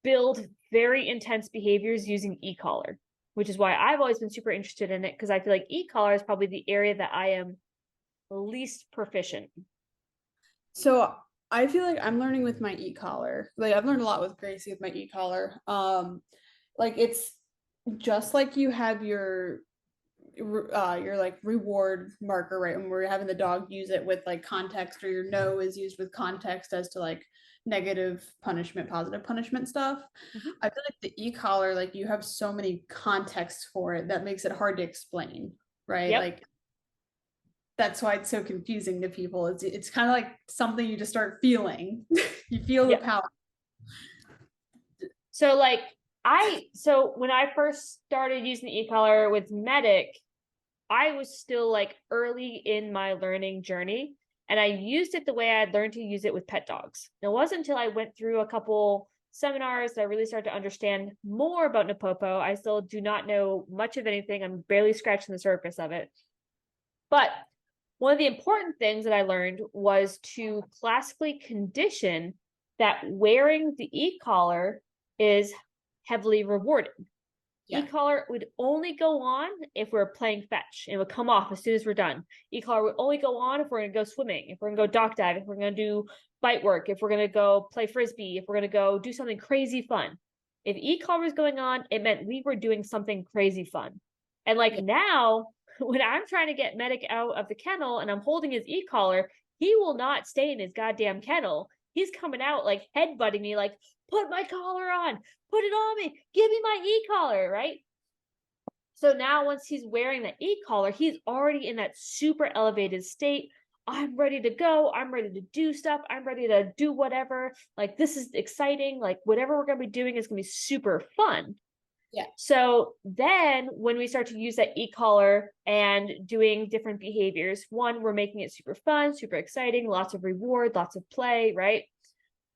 build very intense behaviors using e-collar, which is why I've always been super interested in it because I feel like e-collar is probably the area that I am least proficient. So I feel like I'm learning with my e-collar. Like I've learned a lot with Gracie with my e-collar. Like it's just like you have your like reward marker, right? When we're having the dog use it with like context, or your no is used with context as to like negative punishment, positive punishment stuff. I feel like the e-collar, like you have so many contexts for it that makes it hard to explain, right? Yep. Like that's why it's so confusing to people. It's kind of like something you just start feeling. You feel the power. So like so when I first started using the e-collar with Medic, I was still like early in my learning journey, and I used it the way I had learned to use it with pet dogs. It wasn't until I went through a couple seminars that I really started to understand more about Napopo. I still do not know much of anything. I'm barely scratching the surface of it. But one of the important things that I learned was to classically condition that wearing the e-collar is heavily rewarded. Yeah. E-collar would only go on if we're playing fetch. It would come off as soon as we're done. E-collar would only go on if we're going to go swimming, if we're going to go dock dive, if we're going to do bite work, if we're going to go play frisbee, if we're going to go do something crazy fun. If e-collar was going on, it meant we were doing something crazy fun. And like now, when I'm trying to get Medic out of the kennel and I'm holding his e-collar, he will not stay in his goddamn kennel. He's coming out like headbutting me, like, put my collar on, put it on me, give me my e-collar, right? So now once he's wearing the e-collar, he's already in that super elevated state. I'm ready to go. I'm ready to do stuff. I'm ready to do whatever. Like, this is exciting. Like, whatever we're going to be doing is going to be super fun. Yeah. So then when we start to use that e-collar and doing different behaviors, one, we're making it super fun, super exciting, lots of reward, lots of play, right?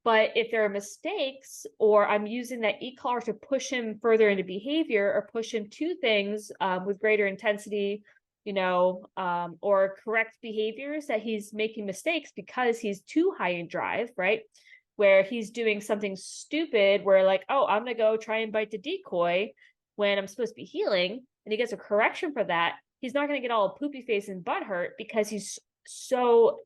But if there are mistakes, or I'm using that e-collar to push him further into behavior or push him to things with greater intensity, or correct behaviors that he's making mistakes because he's too high in drive, right? Where he's doing something stupid where like, oh, I'm going to go try and bite the decoy when I'm supposed to be healing, and he gets a correction for that. He's not going to get all poopy face and butt hurt because he's so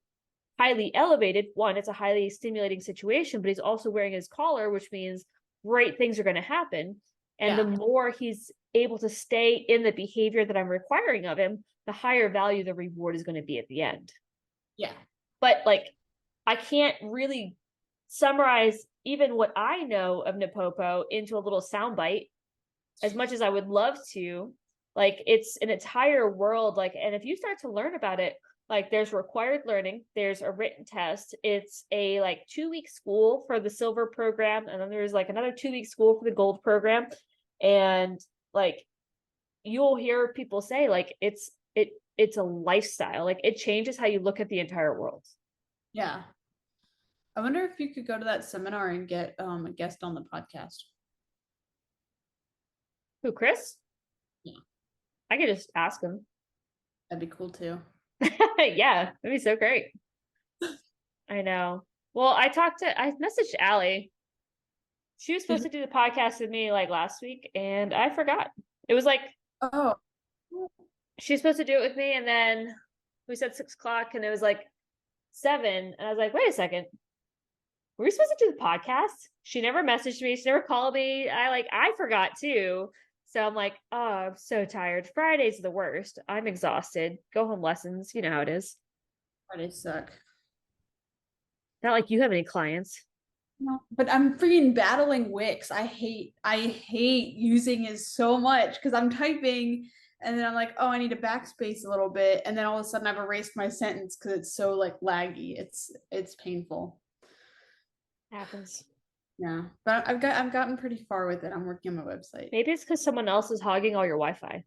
highly elevated. One, it's a highly stimulating situation, but he's also wearing his collar, which means great things are going to happen. And the more he's able to stay in the behavior that I'm requiring of him, the higher value the reward is going to be at the end. Yeah. But like, I can't really summarize even what I know of Napopo into a little soundbite, as much as I would love to. Like, it's an entire world. Like, and if you start to learn about it, like, there's required learning, there's a written test, it's a like 2-week school for the silver program, and then there's like another 2-week school for the gold program. And like, you'll hear people say like it's a lifestyle. Like, it changes how you look at the entire world. Yeah. I wonder if you could go to that seminar and get a guest on the podcast. Who, Chris? Yeah. I could just ask him. That'd be cool too. Yeah, that'd be so great. I know. Well, I messaged Allie. She was supposed to do the podcast with me like last week, and I forgot. It was like, Oh, she was supposed to do it with me, and then we said 6 o'clock, and it was like 7, and I was like, wait a second. Were we supposed to do the podcast? She never messaged me. She never called me. I forgot too. So I'm like, oh, I'm so tired. Fridays are the worst. I'm exhausted. Go home lessons. You know how it is. Fridays suck. Not like you have any clients. No, but I'm freaking battling Wix. I hate using it so much because I'm typing and then I'm like, oh, I need to backspace a little bit, and then all of a sudden I've erased my sentence because it's so like laggy. It's painful. Happens. Yeah, but I've gotten pretty far with it. I'm working on my website. Maybe it's because someone else is hogging all your Wi-Fi.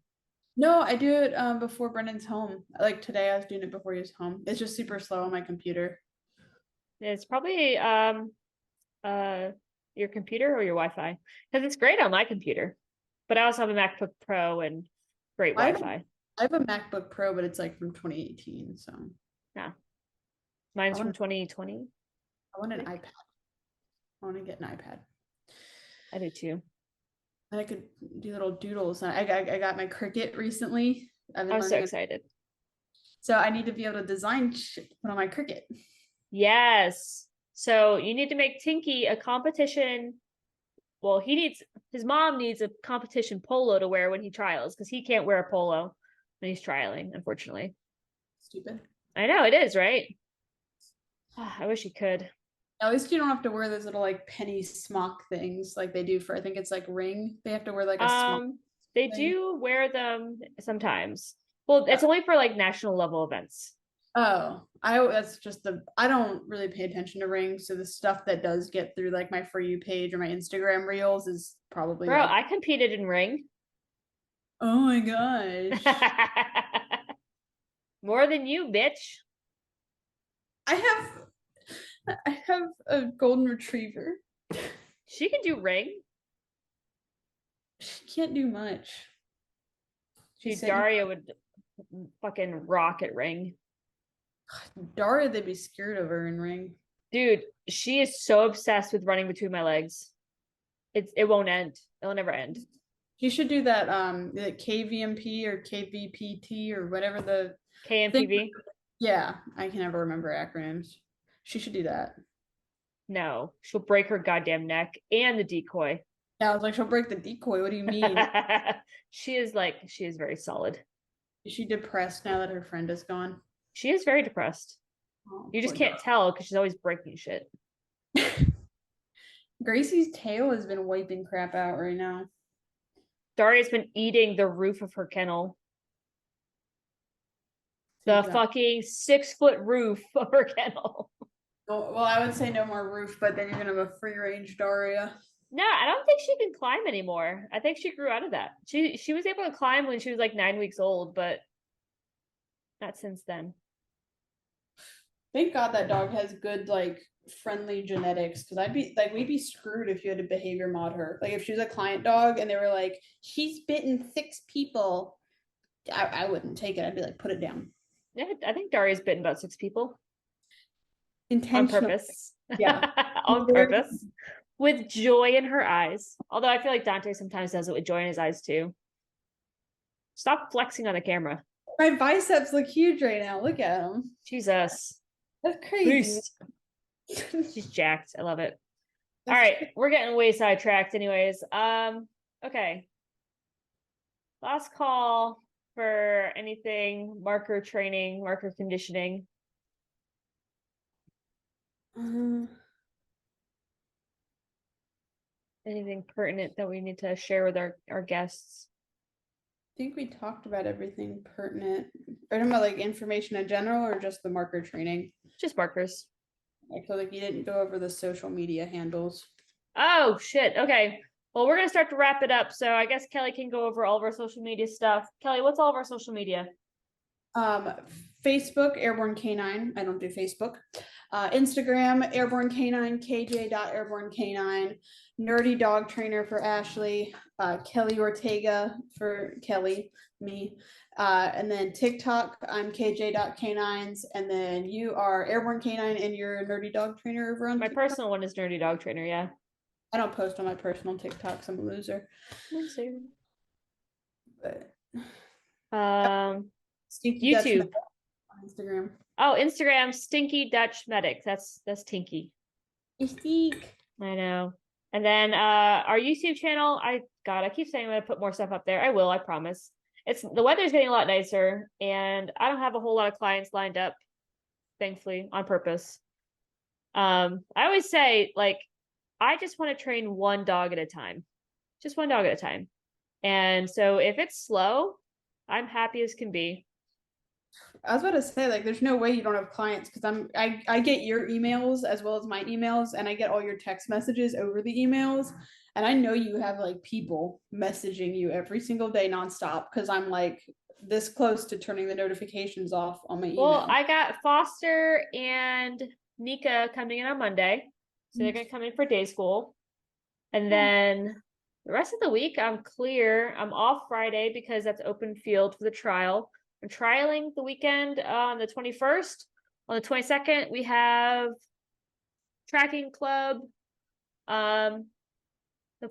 No, I do it before Brendan's home. Like today, I was doing it before he was home. It's just super slow on my computer. It's probably your computer or your Wi-Fi, because it's great on my computer. But I also have a MacBook Pro and great Wi-Fi. I have a MacBook Pro, but it's like from 2018. So Yeah, mine's I from want 2020. I want an iPad. I want to get an iPad. I do too. And I could do little doodles. I got my Cricut recently. I've been I'm so learning. excited. So I need to be able to design shit on my Cricut. Yes. So you need to make Tinky a competition. Well, his mom needs a competition polo to wear when he trials, because he can't wear a polo when he's trialing, unfortunately. Stupid. I know, it is, right? I wish he could. At least you don't have to wear those little like penny smock things like they do for, I think it's like Ring. They have to wear like a smock They thing. do wear them sometimes. Well, it's only for like national level events. Oh, that's just I don't really pay attention to Ring, so the stuff that does get through like my For You page or my Instagram reels is probably Bro, like, I competed in Ring. oh my gosh. More than you, bitch. I have a golden retriever. She can do Ring. She can't do much. Dude, Daria would fucking rock at Ring. Daria, they'd be scared of her in Ring. Dude, she is so obsessed with running between my legs. It won't end. It'll never end. You should do that the KVMP or KVPT or whatever the KMPV? Yeah, I can never remember acronyms. She should do that. No, she'll break her goddamn neck and the decoy. Yeah, I was like, she'll break the decoy. What do you mean? She is very solid. Is she depressed now that her friend is gone? She is very depressed. Oh, You just can't tell because she's always breaking shit. Gracie's tail has been wiping crap out right now. Daria's been eating the roof of her kennel. The fucking 6-foot roof of her kennel. Oh, well, I would say no more roof, but then you're gonna have a free range Daria. No, I don't think she can climb anymore. I think she grew out of that. She was able to climb when she was like 9 weeks old, but not since then. Thank God that dog has good like friendly genetics, because I'd be like, we'd be screwed if you had to behavior mod her. Like if she was a client dog and they were like, she's bitten 6 people, I wouldn't take it. I'd be like, put it down. Yeah, I think Daria's bitten about 6 people. On purpose. Yeah. On purpose. With joy in her eyes. Although I feel like Dante sometimes does it with joy in his eyes too. Stop flexing on the camera. My biceps look huge right now. Look at them. Jesus. That's crazy. She's jacked. I love it. All right, we're getting way sidetracked anyways. Okay. Last call for anything marker training, marker conditioning. anything pertinent that we need to share with our guests? I think we talked about everything pertinent. Are you talking about like information in general or just the marker training? Just markers. I feel like you didn't go over the social media handles. Oh shit. Okay. Well, we're gonna start to wrap it up. So I guess Kelly can go over all of our social media stuff. Kelly, what's all of our social media? Um, Facebook, Airborne Canine. I don't do Facebook. Instagram, Airborne Canine, KJ.Airborne Canine, Nerdy Dog Trainer for Ashley, Kelly Ortega for Kelly, me. And then TikTok, I'm KJ.Canines. And then you are Airborne Canine and you're Nerdy Dog Trainer over on My TikTok? personal one is Nerdy Dog Trainer, yeah. I don't post on my personal TikToks. I'm a loser. But Stinky Dutch YouTube. Medic on Instagram. Oh, Instagram, Stinky Dutch Medic. That's Tinky. Stink. I know. And then our YouTube channel, I keep saying I'm gonna put more stuff up there. I will, I promise. The weather's getting a lot nicer, and I don't have a whole lot of clients lined up, thankfully, on purpose. I always say, like, I just want to train one dog at a time. Just one dog at a time. And so if it's slow, I'm happy as can be. I was about to say, like, there's no way you don't have clients because I get your emails as well as my emails, and I get all your text messages over the emails. And I know you have like people messaging you every single day nonstop because I'm like this close to turning the notifications off on my email. Well, I got Foster and Nika coming in on Monday. So they're going to come in for day school. And then the rest of the week, I'm clear. I'm off Friday because that's open field for the trial. I'm trialing the weekend on the 21st. On the 22nd, we have tracking club. The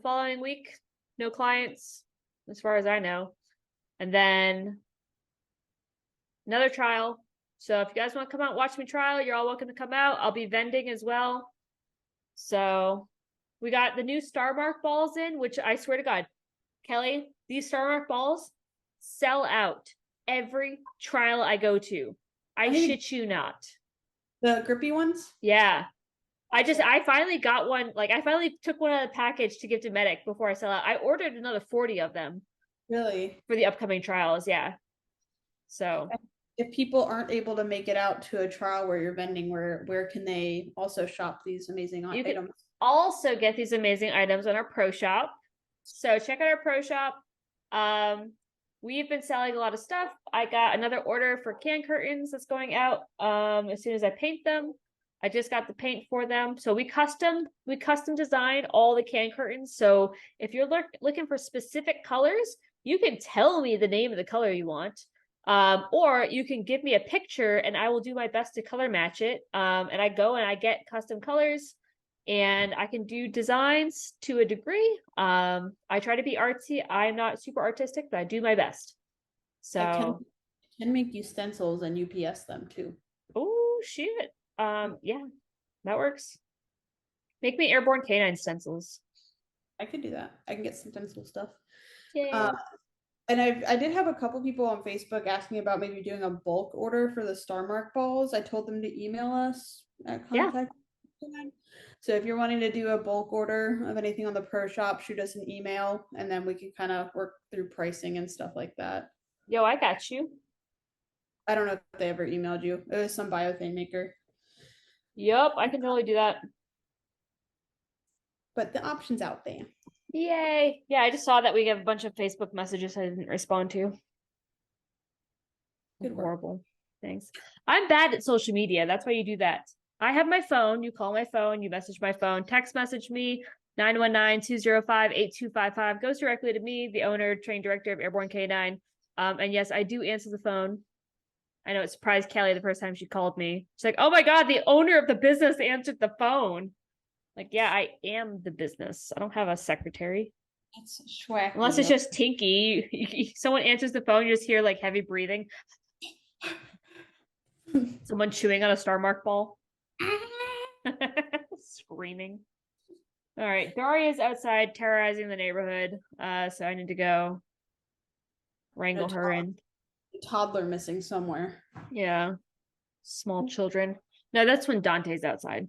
following week, no clients, as far as I know. And then another trial. So if you guys want to come out and watch me trial, you're all welcome to come out. I'll be vending as well. So we got the new Star Mark balls in, which I swear to God, Kelly, these Star Mark balls sell out every trial I go to. I shit you not. The grippy ones? Yeah. I finally got one. Like, I finally took one out of the package to give to Medic before I sell out. I ordered another 40 of them. Really? For the upcoming trials, yeah. So if people aren't able to make it out to a trial where you're vending, where can they also shop these amazing items? You can also get these amazing items on our pro shop. So check out our pro shop. We've been selling a lot of stuff. I got another order for can curtains that's going out as soon as I paint them. I just got the paint for them. So we custom designed all the can curtains. So if you're looking for specific colors, you can tell me the name of the color you want. Or you can give me a picture and I will do my best to color match it. And I go and I get custom colors and I can do designs to a degree. I try to be artsy. I'm not super artistic, but I do my best. So I can make you stencils and UPS them too. Oh shit. Yeah, that works. Make me Airborne Canine stencils. I could do that. I can get some stencil stuff. Yeah. And I did have a couple people on Facebook asking about maybe doing a bulk order for the Star Mark balls. I told them to email us at contact. Yeah. So if you're wanting to do a bulk order of anything on the pro shop, shoot us an email and then we can kind of work through pricing and stuff like that. Yo, I got you. I don't know if they ever emailed you. It was some biothane maker. Yep, I can totally do that. But the option's out there. Yay. Yeah, I just saw that we have a bunch of Facebook messages I didn't respond to. Good horrible. Thanks. I'm bad at social media. That's why you do that. I have my phone. You call my phone. You message my phone. Text message me. 919-205-8255. Goes directly to me, the owner, train director of Airborne Canine. And yes, I do answer the phone. I know it surprised Kelly the first time she called me. She's like, oh my God, the owner of the business answered the phone. Like, yeah, I am the business. I don't have a secretary. That's schwack. Unless it's just Tinky. Someone answers the phone, you just hear like heavy breathing. Someone chewing on a Star Mark ball. Screaming. All right. Daria's outside terrorizing the neighborhood. So I need to go wrangle her in. Toddler missing somewhere. Yeah. Small children. No, that's when Dante's outside.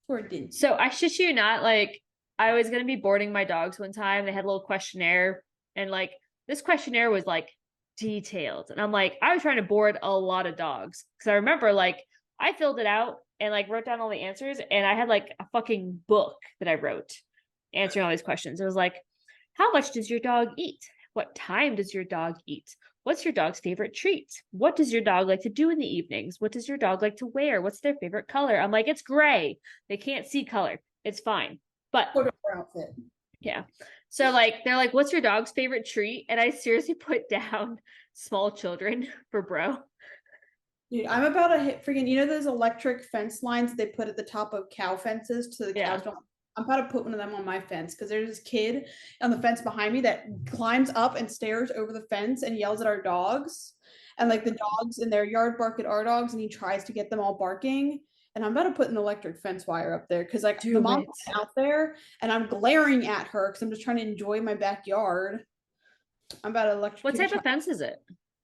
Poor Dante. So I shit you not, like I was gonna be boarding my dogs one time. They had a little questionnaire, and like this questionnaire was like detailed. And I'm like, I was trying to board a lot of dogs because I remember like I filled it out and like wrote down all the answers, and I had like a fucking book that I wrote answering all these questions. It was like, how much does your dog eat? What time does your dog eat? What's your dog's favorite treat? What does your dog like to do in the evenings? What does your dog like to wear? What's their favorite color? I'm like, it's gray. They can't see color. It's fine. But Photo outfit. yeah. So like they're like, what's your dog's favorite treat? And I seriously put down small children for bro. Dude, I'm about to hit freaking, you know those electric fence lines they put at the top of cow fences so the Yeah. cows don't. I'm about to put one of them on my fence because there's this kid on the fence behind me that climbs up and stares over the fence and yells at our dogs. And like the dogs in their yard bark at our dogs, and he tries to get them all barking. And I'm about to put an electric fence wire up there because like the Do mom's it. out there and I'm glaring at her because I'm just trying to enjoy my backyard. I'm about to What electrocute type a of fence is it?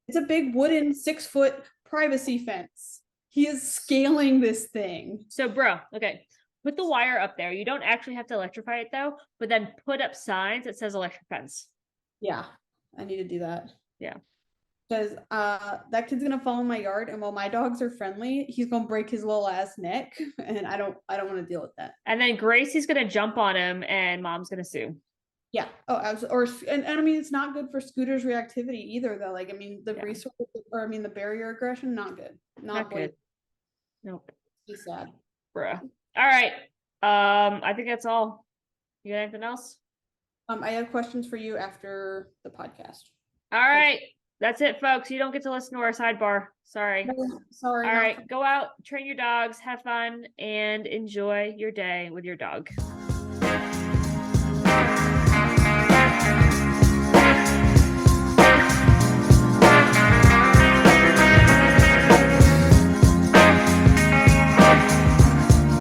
It's a big wooden 6-foot privacy fence. He is scaling this thing. So bro, okay. Put the wire up there. You don't actually have to electrify it though, but then put up signs that says electric fence. Yeah, I need to do that. Yeah. Because that kid's gonna fall in my yard, and while my dogs are friendly, he's gonna break his little ass neck, and I don't want to deal with that. And then Gracie's gonna jump on him and mom's gonna sue. Yeah. Oh, absolutely. And I mean, it's not good for Scooter's reactivity either, though. Like, I mean, the Yeah. resource, or I mean, the barrier aggression, not good. Not good. Nope. He's sad. Bruh. All right. I think that's all. You got anything else? I have questions for you after the podcast. All right. That's it, folks. You don't get to listen to our sidebar. Sorry. Sorry. All right. Go out, train your dogs, have fun, and enjoy your day with your dog.